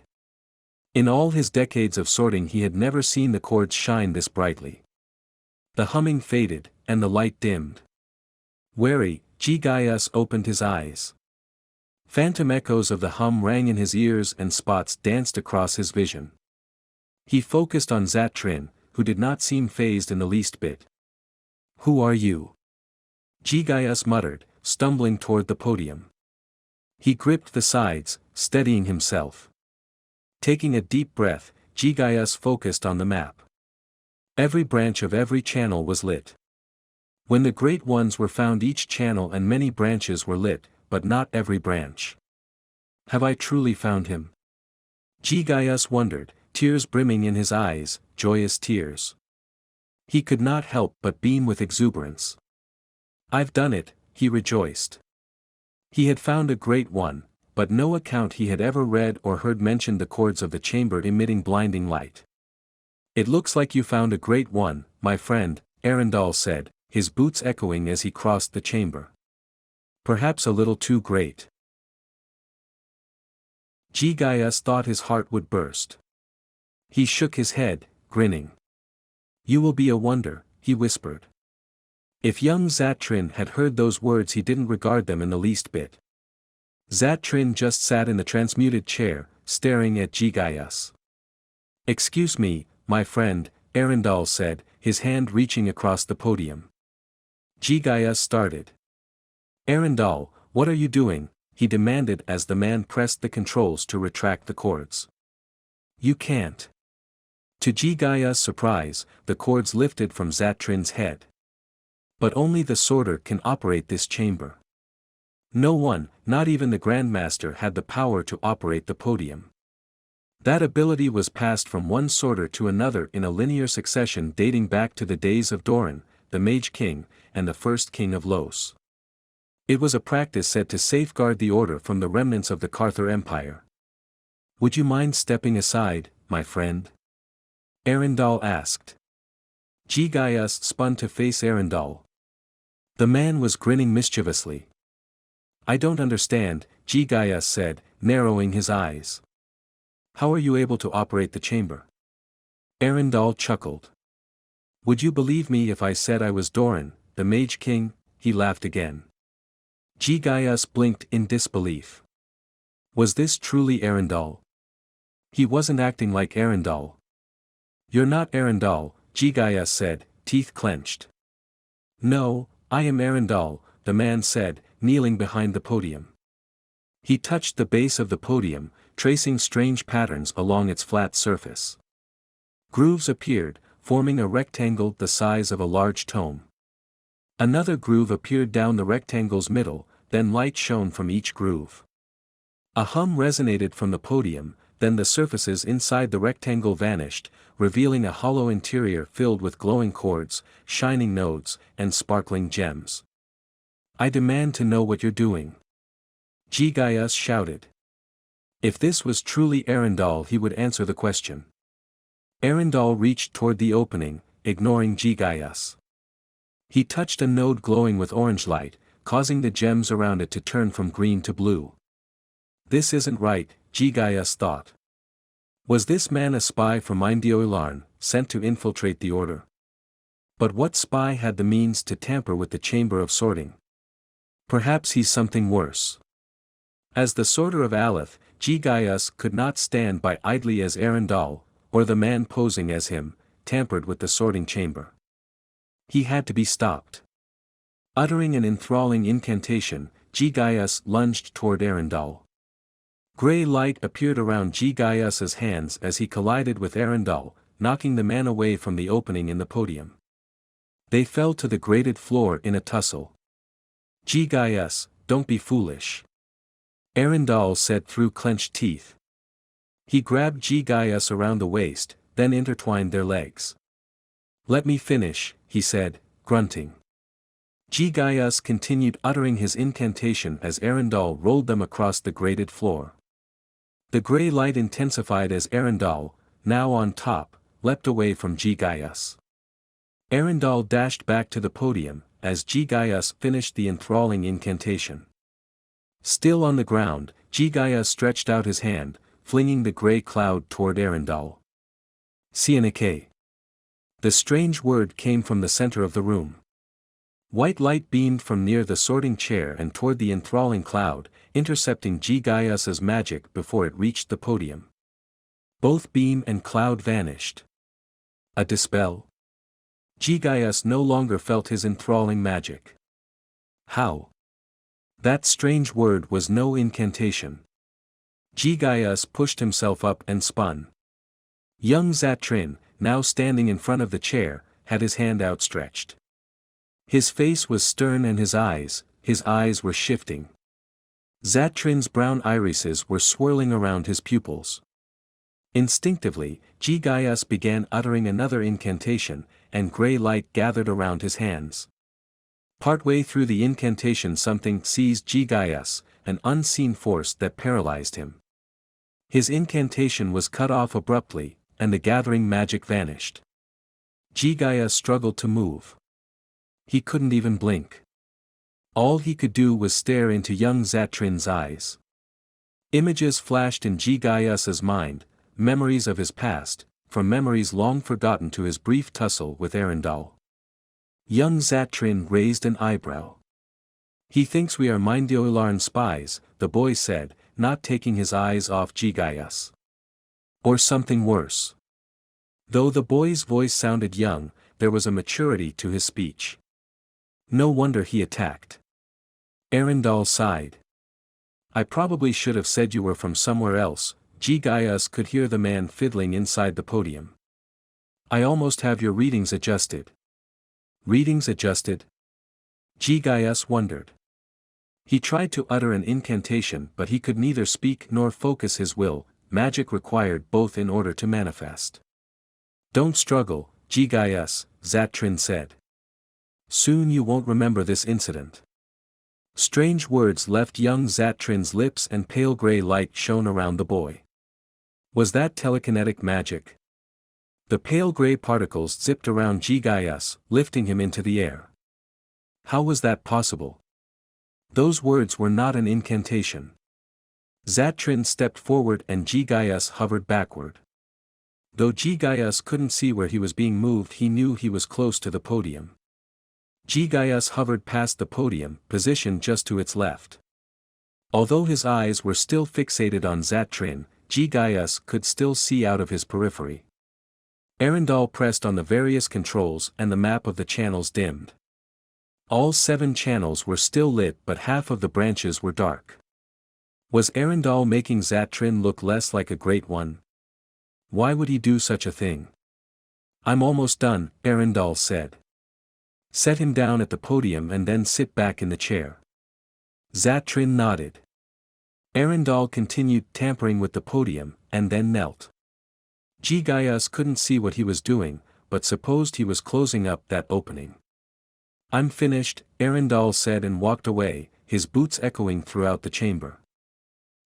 In all his decades of sorting he had never seen the chords shine this brightly. The humming faded, and the light dimmed. Wary, Gigaus opened his eyes. Phantom echoes of the hum rang in his ears and spots danced across his vision. He focused on Zatrin, who did not seem fazed in the least bit. "Who are you?" Gigaus muttered, stumbling toward the podium. He gripped the sides, steadying himself. Taking a deep breath, Gigaus focused on the map. Every branch of every channel was lit. When the Great Ones were found, each channel and many branches were lit, but not every branch. Have I truly found him? Gigaus wondered, tears brimming in his eyes, joyous tears. He could not help but beam with exuberance. I've done it, he rejoiced. He had found a Great One, but no account he had ever read or heard mentioned the chords of the chamber emitting blinding light. It looks like you found a Great One, my friend, Arundel said, his boots echoing as he crossed the chamber. Perhaps a little too great. Gigaus thought his heart would burst. He shook his head, grinning. You will be a wonder, he whispered. If young Zatrin had heard those words, he didn't regard them in the least bit. Zatrin just sat in the transmuted chair, staring at Gigaus. Excuse me, my friend, Arundel said, his hand reaching across the podium. Gigaus started. Arundel, what are you doing? He demanded as the man pressed the controls to retract the cords. You can't. To Gigaus' surprise, the cords lifted from Zatrin's head. But only the sorter can operate this chamber. No one, not even the Grandmaster, had the power to operate the podium. That ability was passed from one sorter to another in a linear succession dating back to the days of Doran, the Mage King, and the first King of Los. It was a practice said to safeguard the order from the remnants of the Carther Empire. Would you mind stepping aside, my friend? Arundel asked. Gigaus spun to face Arundel. The man was grinning mischievously. I don't understand, Gigaus said, narrowing his eyes. How are you able to operate the chamber? Arundel chuckled. Would you believe me if I said I was Doran, the Mage King? He laughed again. Gigaus blinked in disbelief. Was this truly Arundel? He wasn't acting like Arundel. You're not Arundel, Gigaus said, teeth clenched. No, I am Arundel, the man said, kneeling behind the podium. He touched the base of the podium, tracing strange patterns along its flat surface. Grooves appeared, forming a rectangle the size of a large tome. Another groove appeared down the rectangle's middle, then light shone from each groove. A hum resonated from the podium, then the surfaces inside the rectangle vanished, revealing a hollow interior filled with glowing chords, shining nodes, and sparkling gems. I demand to know what you're doing. Gigaus shouted. If this was truly Arundel, he would answer the question. Arundel reached toward the opening, ignoring Gigaus. He touched a node glowing with orange light, causing the gems around it to turn from green to blue. This isn't right, Gigaus thought. Was this man a spy from Indioilarn, sent to infiltrate the Order? But what spy had the means to tamper with the Chamber of Sorting? Perhaps he's something worse. As the Sorter of Alath, Gigaus could not stand by idly as Arundel, or the man posing as him, tampered with the sorting chamber. He had to be stopped. Uttering an enthralling incantation, Gigaus lunged toward Arundel. Gray light appeared around Gigaus's hands as he collided with Arundel, knocking the man away from the opening in the podium. They fell to the grated floor in a tussle. Gigaus, don't be foolish. Arundel said through clenched teeth. He grabbed Gigaus around the waist, then intertwined their legs. Let me finish, he said, grunting. Gigaus continued uttering his incantation as Arundel rolled them across the grated floor. The grey light intensified as Arundel, now on top, leapt away from Gigaus. Arundel dashed back to the podium, as Gigaus finished the enthralling incantation. Still on the ground, Gigaus stretched out his hand, flinging the grey cloud toward Arundel. Sienike. The strange word came from the center of the room. White light beamed from near the sorting chair and toward the enthralling cloud, intercepting Gigaus's magic before it reached the podium. Both beam and cloud vanished. A dispel? Gigaus no longer felt his enthralling magic. How? That strange word was no incantation. Gigaus pushed himself up and spun. Young Zatrin, now standing in front of the chair, had his hand outstretched. His face was stern and his eyes were shifting. Zatrin's brown irises were swirling around his pupils. Instinctively, Gigaus began uttering another incantation, and grey light gathered around his hands. Partway through the incantation something seized Gigaus, an unseen force that paralyzed him. His incantation was cut off abruptly, and the gathering magic vanished. Gigaus struggled to move. He couldn't even blink. All he could do was stare into young Zatrin's eyes. Images flashed in Gigaus's mind, memories of his past, from memories long forgotten to his brief tussle with Arundel. Young Zatrin raised an eyebrow. He thinks we are Mindioilarn spies, the boy said, not taking his eyes off Gigaus. Or something worse. Though the boy's voice sounded young, there was a maturity to his speech. No wonder he attacked. Arundel sighed. I probably should have said you were from somewhere else. Gigaus could hear the man fiddling inside the podium. I almost have your readings adjusted. Readings adjusted? Gigaus wondered. He tried to utter an incantation but he could neither speak nor focus his will, magic required both in order to manifest. Don't struggle, Gigaus, Zatrin said. Soon you won't remember this incident. Strange words left young Zatrin's lips and pale grey light shone around the boy. Was that telekinetic magic? The pale grey particles zipped around Gigaus, lifting him into the air. How was that possible? Those words were not an incantation. Zatrin stepped forward and Gigaus hovered backward. Though Gigaus couldn't see where he was being moved, he knew he was close to the podium. Gigaus hovered past the podium, positioned just to its left. Although his eyes were still fixated on Zatrin, Gigaus could still see out of his periphery. Arundel pressed on the various controls and the map of the channels dimmed. All 7 channels were still lit but half of the branches were dark. Was Arundel making Zatrin look less like a great one? Why would he do such a thing? I'm almost done, Arundel said. Set him down at the podium and then sit back in the chair. Zatrin nodded. Arundel continued tampering with the podium, and then knelt. Gigaus couldn't see what he was doing, but supposed he was closing up that opening. I'm finished, Arundel said and walked away, his boots echoing throughout the chamber.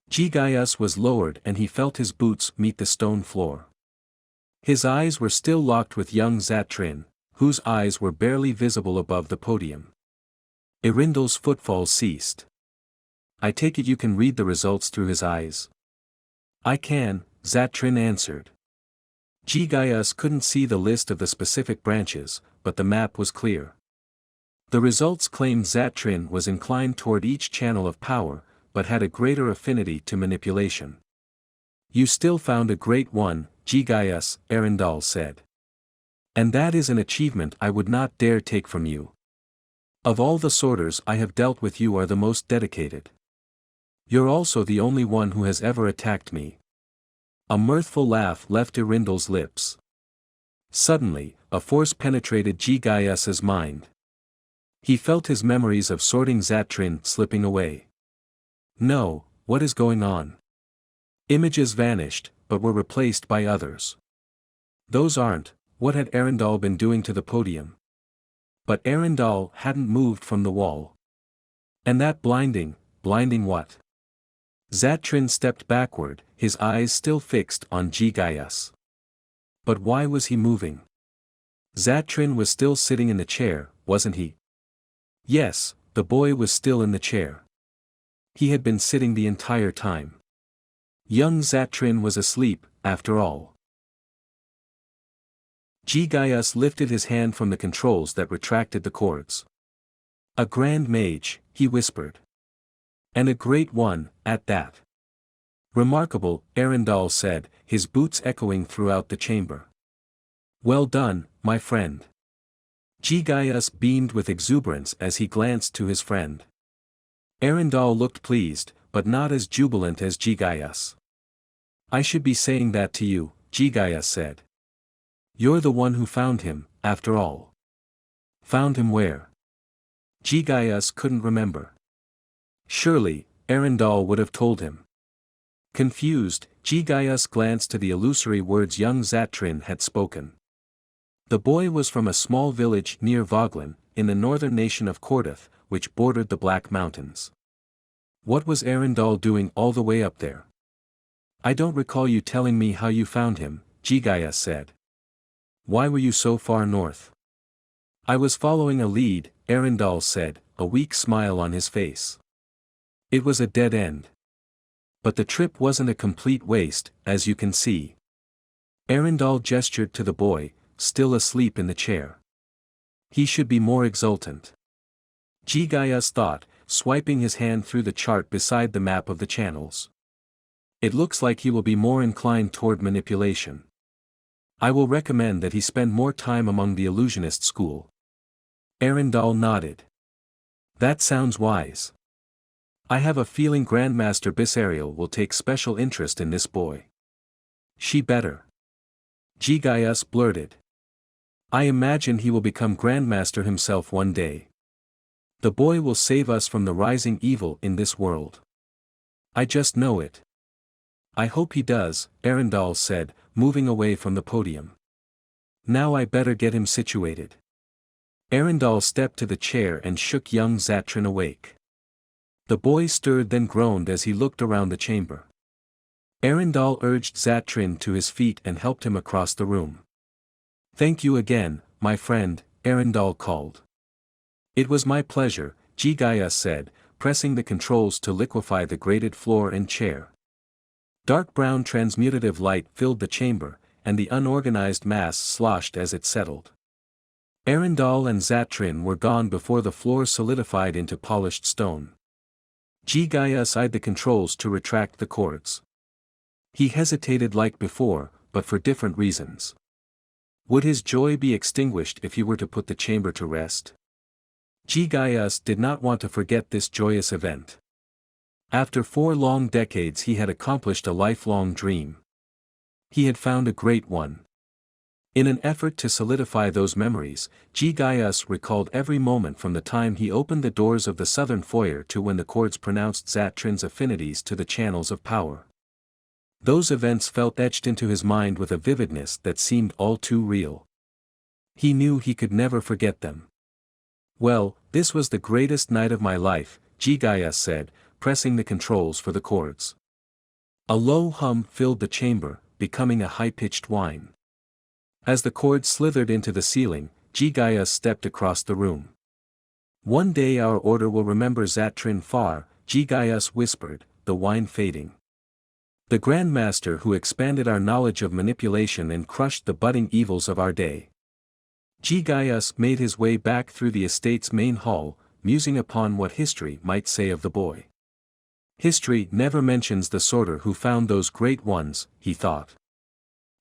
Gigaus was lowered and he felt his boots meet the stone floor. His eyes were still locked with young Zatrin, whose eyes were barely visible above the podium. Arindel's footfall ceased. I take it you can read the results through his eyes? I can, Zatrin answered. Gigaus couldn't see the list of the specific branches, but the map was clear. The results claimed Zatrin was inclined toward each channel of power, but had a greater affinity to manipulation. You still found a great one, Gigaus, Arundel said. And that is an achievement I would not dare take from you. Of all the sorters I have dealt with, you are the most dedicated. You're also the only one who has ever attacked me. A mirthful laugh left Arindel's lips. Suddenly, a force penetrated Gigaus's mind. He felt his memories of sorting Zatrin slipping away. No, what is going on? Images vanished, but were replaced by others. Those aren't. What had Arundel been doing to the podium? But Arundel hadn't moved from the wall. And that blinding what? Zatrin stepped backward, his eyes still fixed on Gigaus. But why was he moving? Zatrin was still sitting in the chair, wasn't he? Yes, the boy was still in the chair. He had been sitting the entire time. Young Zatrin was asleep, after all. Gigaus lifted his hand from the controls that retracted the cords. A grand mage, he whispered. And a great one, at that. Remarkable, Arundel said, his boots echoing throughout the chamber. Well done, my friend. Gigaus beamed with exuberance as he glanced to his friend. Arundel looked pleased, but not as jubilant as Gigaus. I should be saying that to you, Gigaus said. You're the one who found him, after all. Found him where? Gigaus couldn't remember. Surely, Arundel would have told him. Confused, Gigaus glanced to the illusory words young Zatrin had spoken. The boy was from a small village near Voglin, in the northern nation of Kordath, which bordered the Black Mountains. What was Arundel doing all the way up there? I don't recall you telling me how you found him, Gigaus said. Why were you so far north? I was following a lead, Arundel said, a weak smile on his face. It was a dead end. But the trip wasn't a complete waste, as you can see. Arundel gestured to the boy, still asleep in the chair. He should be more exultant. Gigaus thought, swiping his hand through the chart beside the map of the channels. It looks like he will be more inclined toward manipulation. I will recommend that he spend more time among the illusionist school. Arundel nodded. That sounds wise. I have a feeling Grandmaster Bisariel will take special interest in this boy. She better. Gigaus blurted. I imagine he will become Grandmaster himself one day. The boy will save us from the rising evil in this world. I just know it. I hope he does, Arundel said, moving away from the podium. Now I better get him situated. Arundel stepped to the chair and shook young Zatrin awake. The boy stirred then groaned as he looked around the chamber. Arundel urged Zatrin to his feet and helped him across the room. Thank you again, my friend, Arundel called. It was my pleasure, Gigaus said, pressing the controls to liquefy the grated floor and chair. Dark brown transmutative light filled the chamber, and the unorganized mass sloshed as it settled. Arundel and Zatrin were gone before the floor solidified into polished stone. Gigaus eyed the controls to retract the cords. He hesitated like before, but for different reasons. Would his joy be extinguished if he were to put the chamber to rest? Gigaus did not want to forget this joyous event. After 4 long decades he had accomplished a lifelong dream. He had found a great one. In an effort to solidify those memories, Gigaus recalled every moment from the time he opened the doors of the southern foyer to when the cords pronounced Zatrin's affinities to the channels of power. Those events felt etched into his mind with a vividness that seemed all too real. He knew he could never forget them. Well, this was the greatest night of my life, Gigaus said, pressing the controls for the cords. A low hum filled the chamber, becoming a high-pitched whine. As the cords slithered into the ceiling, Gigaus stepped across the room. One day our order will remember Zatrin far, Gigaus whispered, the whine fading. The Grandmaster who expanded our knowledge of manipulation and crushed the budding evils of our day. Gigaus made his way back through the estate's main hall, musing upon what history might say of the boy. History never mentions the sorter who found those great ones, he thought.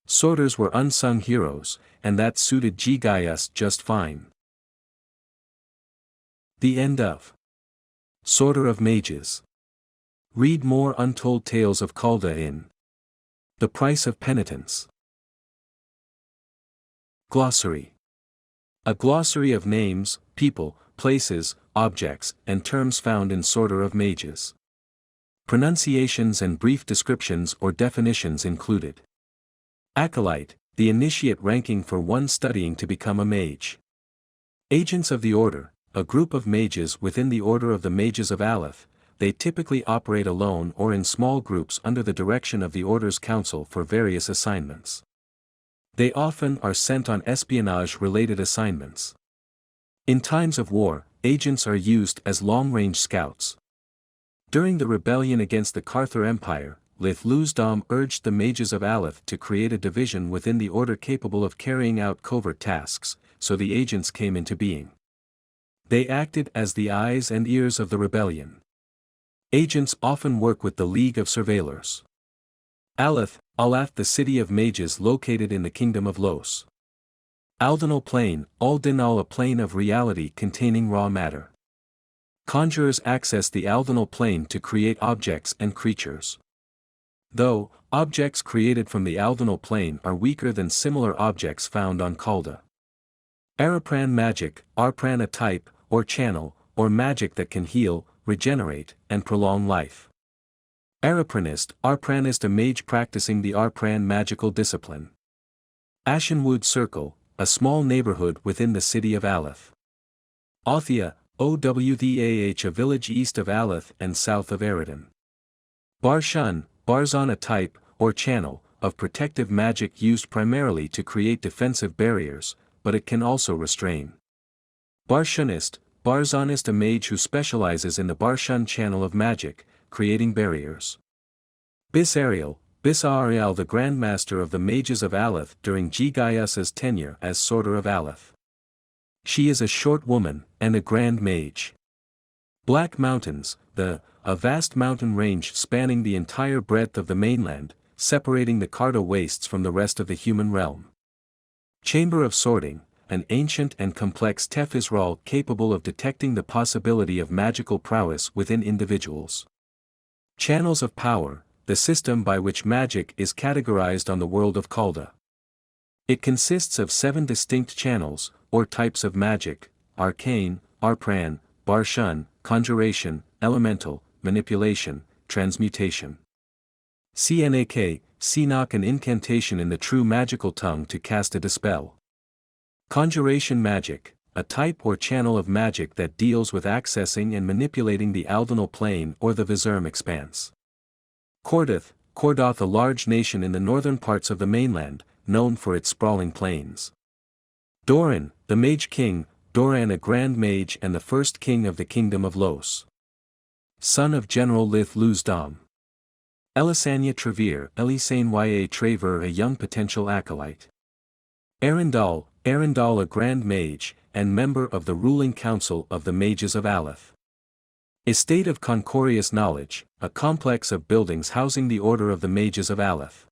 Sorters were unsung heroes, and that suited Gigaus just fine. The end of Sorter of Mages. Read more Untold Tales of Kalda in The Price of Penitence. Glossary. A glossary of names, people, places, objects, and terms found in Sorter of Mages. Pronunciations and brief descriptions or definitions included. Acolyte, the initiate ranking for one studying to become a mage. Agents of the Order, a group of mages within the Order of the Mages of Alath. They typically operate alone or in small groups under the direction of the Order's council for various assignments. They often are sent on espionage-related assignments. In times of war, agents are used as long-range scouts. During the rebellion against the Carther Empire, Lith Luzdam urged the Mages of Alath to create a division within the Order capable of carrying out covert tasks, so the agents came into being. They acted as the eyes and ears of the rebellion. Agents often work with the League of Surveillors. Alath, the city of mages located in the Kingdom of Los. Aldinal Plane, Aldinal, a plane of reality containing raw matter. Conjurers access the Aldinal Plane to create objects and creatures. Though, objects created from the Aldinal Plane are weaker than similar objects found on Kalda. Arapran magic, Arpran, a type, or channel, or magic that can heal, regenerate, and prolong life. Arapranist, a mage practicing the Arpran magical discipline. Ashenwood Circle, a small neighborhood within the city of Alath. Othia, Owdah, a village east of Alath and south of Eridan. Barshun, Barzan, a type, or channel, of protective magic used primarily to create defensive barriers, but it can also restrain. Barzanist, a mage who specializes in the Barshun channel of magic, creating barriers. Bisariel, the Grand Master of the Mages of Alath during Gigaus's tenure as Sorter of Alath. She is a short woman, and a Grand Mage. Black Mountains, a vast mountain range spanning the entire breadth of the mainland, separating the Karda wastes from the rest of the human realm. Chamber of Sorting, an ancient and complex Tefisral capable of detecting the possibility of magical prowess within individuals. Channels of Power, the system by which magic is categorized on the world of Kalda. It consists of 7 distinct channels, or types of magic: arcane, arpran, barshun, conjuration, elemental, manipulation, transmutation. Cnak, an incantation in the true magical tongue to cast a dispel. Conjuration magic, a type or channel of magic that deals with accessing and manipulating the Aldinal Plane or the Vizurm expanse. Kordoth, a large nation in the northern parts of the mainland, known for its sprawling plains. Doran, the Mage King, Doran, a Grand Mage and the first king of the Kingdom of Los. Son of General Lith Luzdam. Elisanya Trevere, Traver, a young potential acolyte. Arundel, a Grand Mage, and member of the ruling council of the Mages of Alath. Estate of Concorious Knowledge, a complex of buildings housing the Order of the Mages of Alath.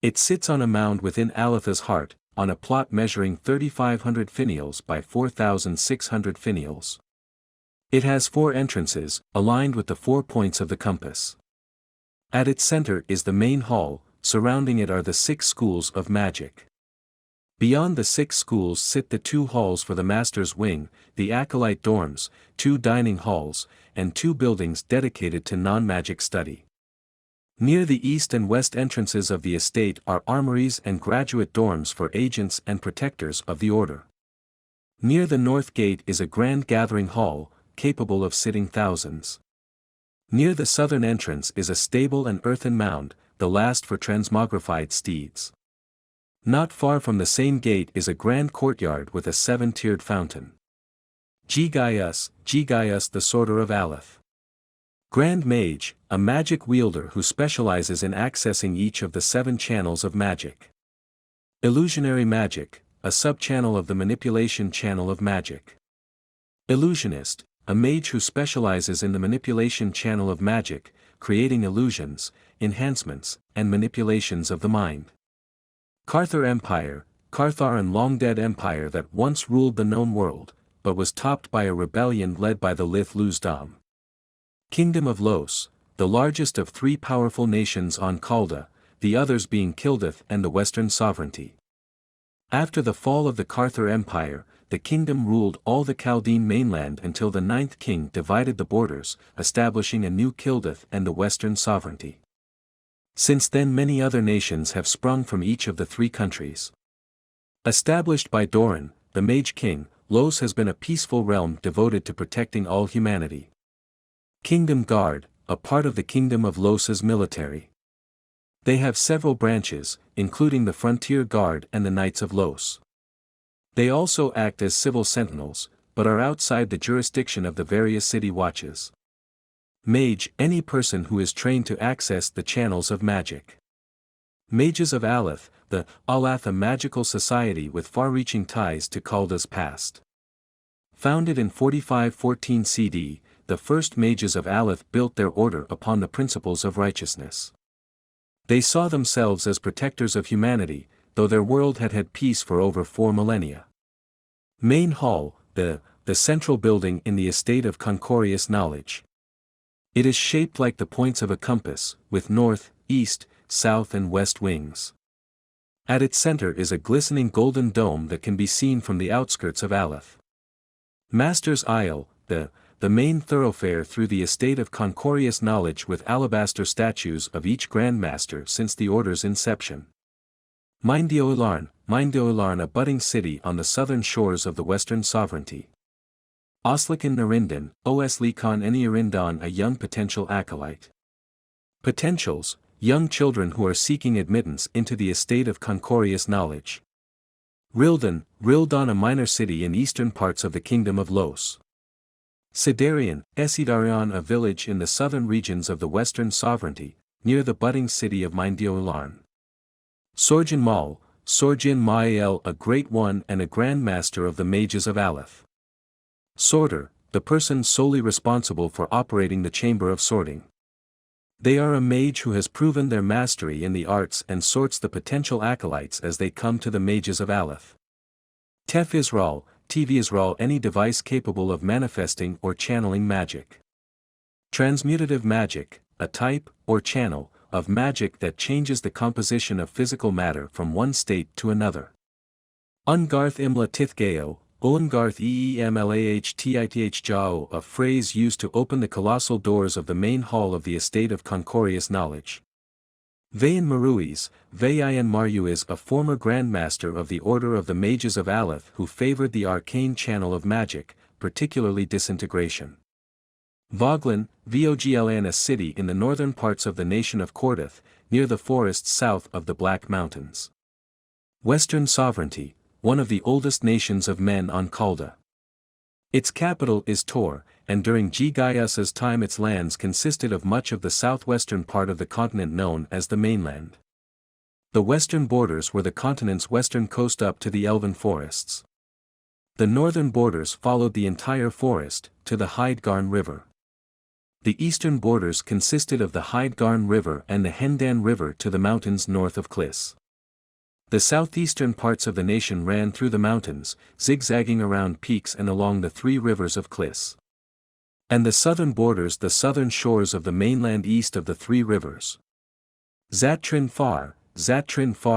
It sits on a mound within Alatha's heart, on a plot measuring 3,500 finials by 4,600 finials. It has 4 entrances, aligned with the 4 points of the compass. At its center is the main hall, surrounding it are the 6 schools of magic. Beyond the 6 schools sit the 2 halls for the Master's Wing, the Acolyte dorms, 2 dining halls, and 2 buildings dedicated to non-magic study. Near the east and west entrances of the estate are armories and graduate dorms for agents and protectors of the Order. Near the north gate is a grand gathering hall, capable of sitting thousands. Near the southern entrance is a stable and earthen mound, the last for transmogrified steeds. Not far from the same gate is a grand courtyard with a 7-tiered fountain. Gigaus, the Sorter of Alath. Grand Mage, a magic wielder who specializes in accessing each of the 7 channels of magic. Illusionary Magic, a sub-channel of the Manipulation channel of magic. Illusionist, a mage who specializes in the Manipulation channel of magic, creating illusions, enhancements, and manipulations of the mind. Carther Empire, an long-dead empire that once ruled the known world, but was topped by a rebellion led by the Lith Luzdam. Kingdom of Los, the largest of 3 powerful nations on Kalda, the others being Kildeth and the Western Sovereignty. After the fall of the Carther Empire, the kingdom ruled all the Chaldean mainland until the 9th king divided the borders, establishing a new Kildeth and the Western Sovereignty. Since then many other nations have sprung from each of the 3 countries. Established by Doran, the Mage King, Los has been a peaceful realm devoted to protecting all humanity. Kingdom Guard, a part of the Kingdom of Los's military. They have several branches, including the Frontier Guard and the Knights of Los. They also act as civil sentinels, but are outside the jurisdiction of the various city watches. Mage, any person who is trained to access the channels of magic. Mages of Alath, the Alath, a magical society with far-reaching ties to Kalda's past. Founded in 4514 CE, the first Mages of Alath built their order upon the principles of righteousness. They saw themselves as protectors of humanity, though their world had had peace for over 4 millennia. Main Hall, the central building in the estate of Concorious Knowledge. It is shaped like the points of a compass, with north, east, south and west wings. At its center is a glistening golden dome that can be seen from the outskirts of Alath. Master's Isle, the main thoroughfare through the estate of Concorious Knowledge with alabaster statues of each Grand Master since the Order's inception. Mindioilarn, a budding city on the southern shores of the Western Sovereignty. Oslikan Narindan, Oslikan Eniarindan, a young potential acolyte. Potentials, young children who are seeking admittance into the estate of Concorious Knowledge. Rildan, a minor city in eastern parts of the Kingdom of Los. Sidarian, Esidarian, a village in the southern regions of the Western Sovereignty, near the budding city of Mindioilarn. Sorjan Mael, a great one and a Grand Master of the Mages of Alath. Sorter, the person solely responsible for operating the Chamber of Sorting. They are a mage who has proven their mastery in the arts and sorts the potential acolytes as they come to the Mages of Alath. Tef Israel, any device capable of manifesting or channeling magic. Transmutative magic, a type, or channel, of magic that changes the composition of physical matter from one state to another. Ungarth Imla Tithgao, Oengarth Eemlahtith Jao, a phrase used to open the colossal doors of the main hall of the estate of Concorious Knowledge. Vayan Maruiz, a former Grand Master of the Order of the Mages of Alath who favored the arcane channel of magic, particularly disintegration. Voglin, a city in the northern parts of the nation of Kordath, near the forests south of the Black Mountains. Western Sovereignty, one of the oldest nations of men on Kalda. Its capital is Tor, and during Gigaus's time its lands consisted of much of the southwestern part of the continent known as the mainland. The western borders were the continent's western coast up to the elven forests. The northern borders followed the entire forest, to the Hydegarn River. The eastern borders consisted of the Hydegarn River and the Hendan River to the mountains north of Kliss. The southeastern parts of the nation ran through the mountains, zigzagging around peaks and along the 3 rivers of Kliss. And the southern borders the southern shores of the mainland east of the 3 rivers. Zatrin Far,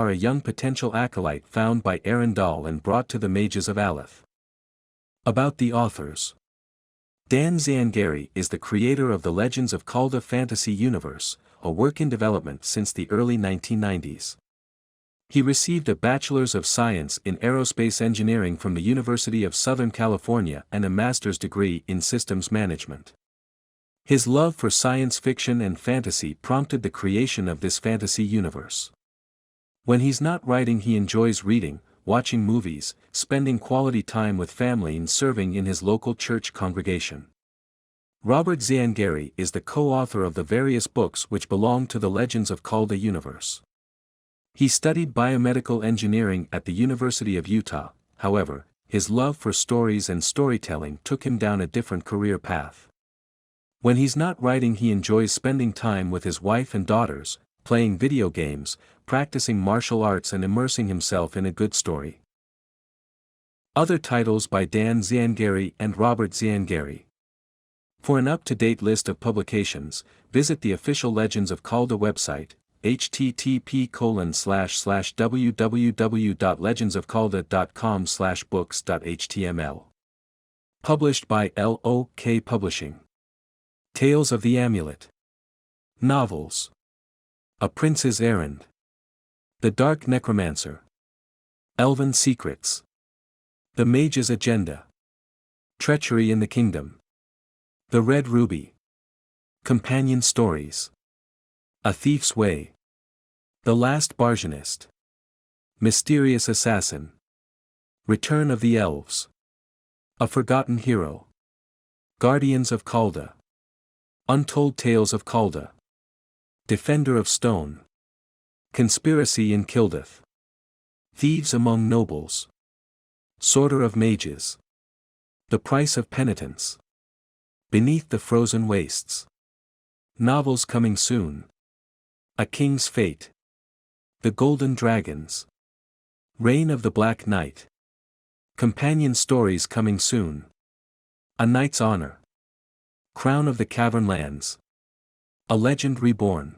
a young potential acolyte found by Arundel and brought to the Mages of Alath. About the authors. Dan Zangari is the creator of the Legends of Kalda fantasy universe, a work in development since the early 1990s. He received a Bachelor's of Science in Aerospace Engineering from the University of Southern California and a master's degree in Systems Management. His love for science fiction and fantasy prompted the creation of this fantasy universe. When he's not writing, he enjoys reading, watching movies, spending quality time with family and serving in his local church congregation. Robert Zangari is the co-author of the various books which belong to the Legends of Kalda universe. He studied biomedical engineering at the University of Utah, however, his love for stories and storytelling took him down a different career path. When he's not writing, he enjoys spending time with his wife and daughters, playing video games, practicing martial arts and immersing himself in a good story. Other titles by Dan Zangari and Robert Zangari. For an up-to-date list of publications, visit the official Legends of Kalda website, http://www.legendsofkalda.com/books.html. Published by LOK Publishing. Tales of the Amulet. Novels. A Prince's Errand. The Dark Necromancer. Elven Secrets. The Mage's Agenda. Treachery in the Kingdom. The Red Ruby. Companion Stories. A Thief's Way. The Last Bargainist. Mysterious Assassin. Return of the Elves. A Forgotten Hero. Guardians of Kalda. Untold Tales of Kalda. Defender of Stone. Conspiracy in Kildath. Thieves among Nobles. Sorter of Mages. The Price of Penitence. Beneath the Frozen Wastes. Novels coming soon. A King's Fate. The Golden Dragons. Reign of the Black Knight. Companion Stories coming soon. A Knight's Honor. Crown of the Cavernlands. A Legend Reborn.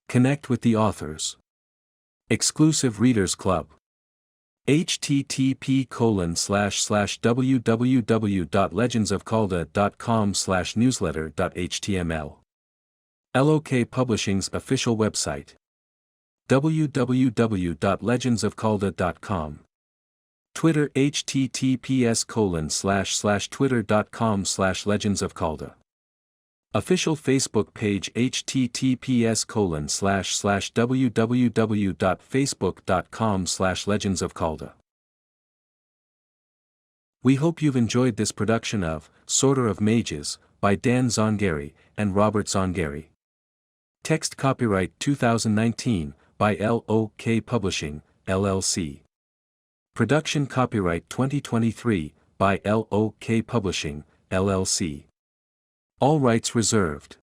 Connect with the authors. Exclusive Readers Club. http://www.legendsofkalda.com/newsletter.html. LOK Publishing's official website. www.legendsofkalda.com. Twitter https://twitter.com/legendsofkalda. Official Facebook page https://www.facebook.com/legendsofkalda. We hope you've enjoyed this production of Sorter of Mages by Dan Zangari and Robert Zangari. Text copyright 2019 by LOK Publishing, LLC. Production copyright 2023 by LOK Publishing, LLC. All rights reserved.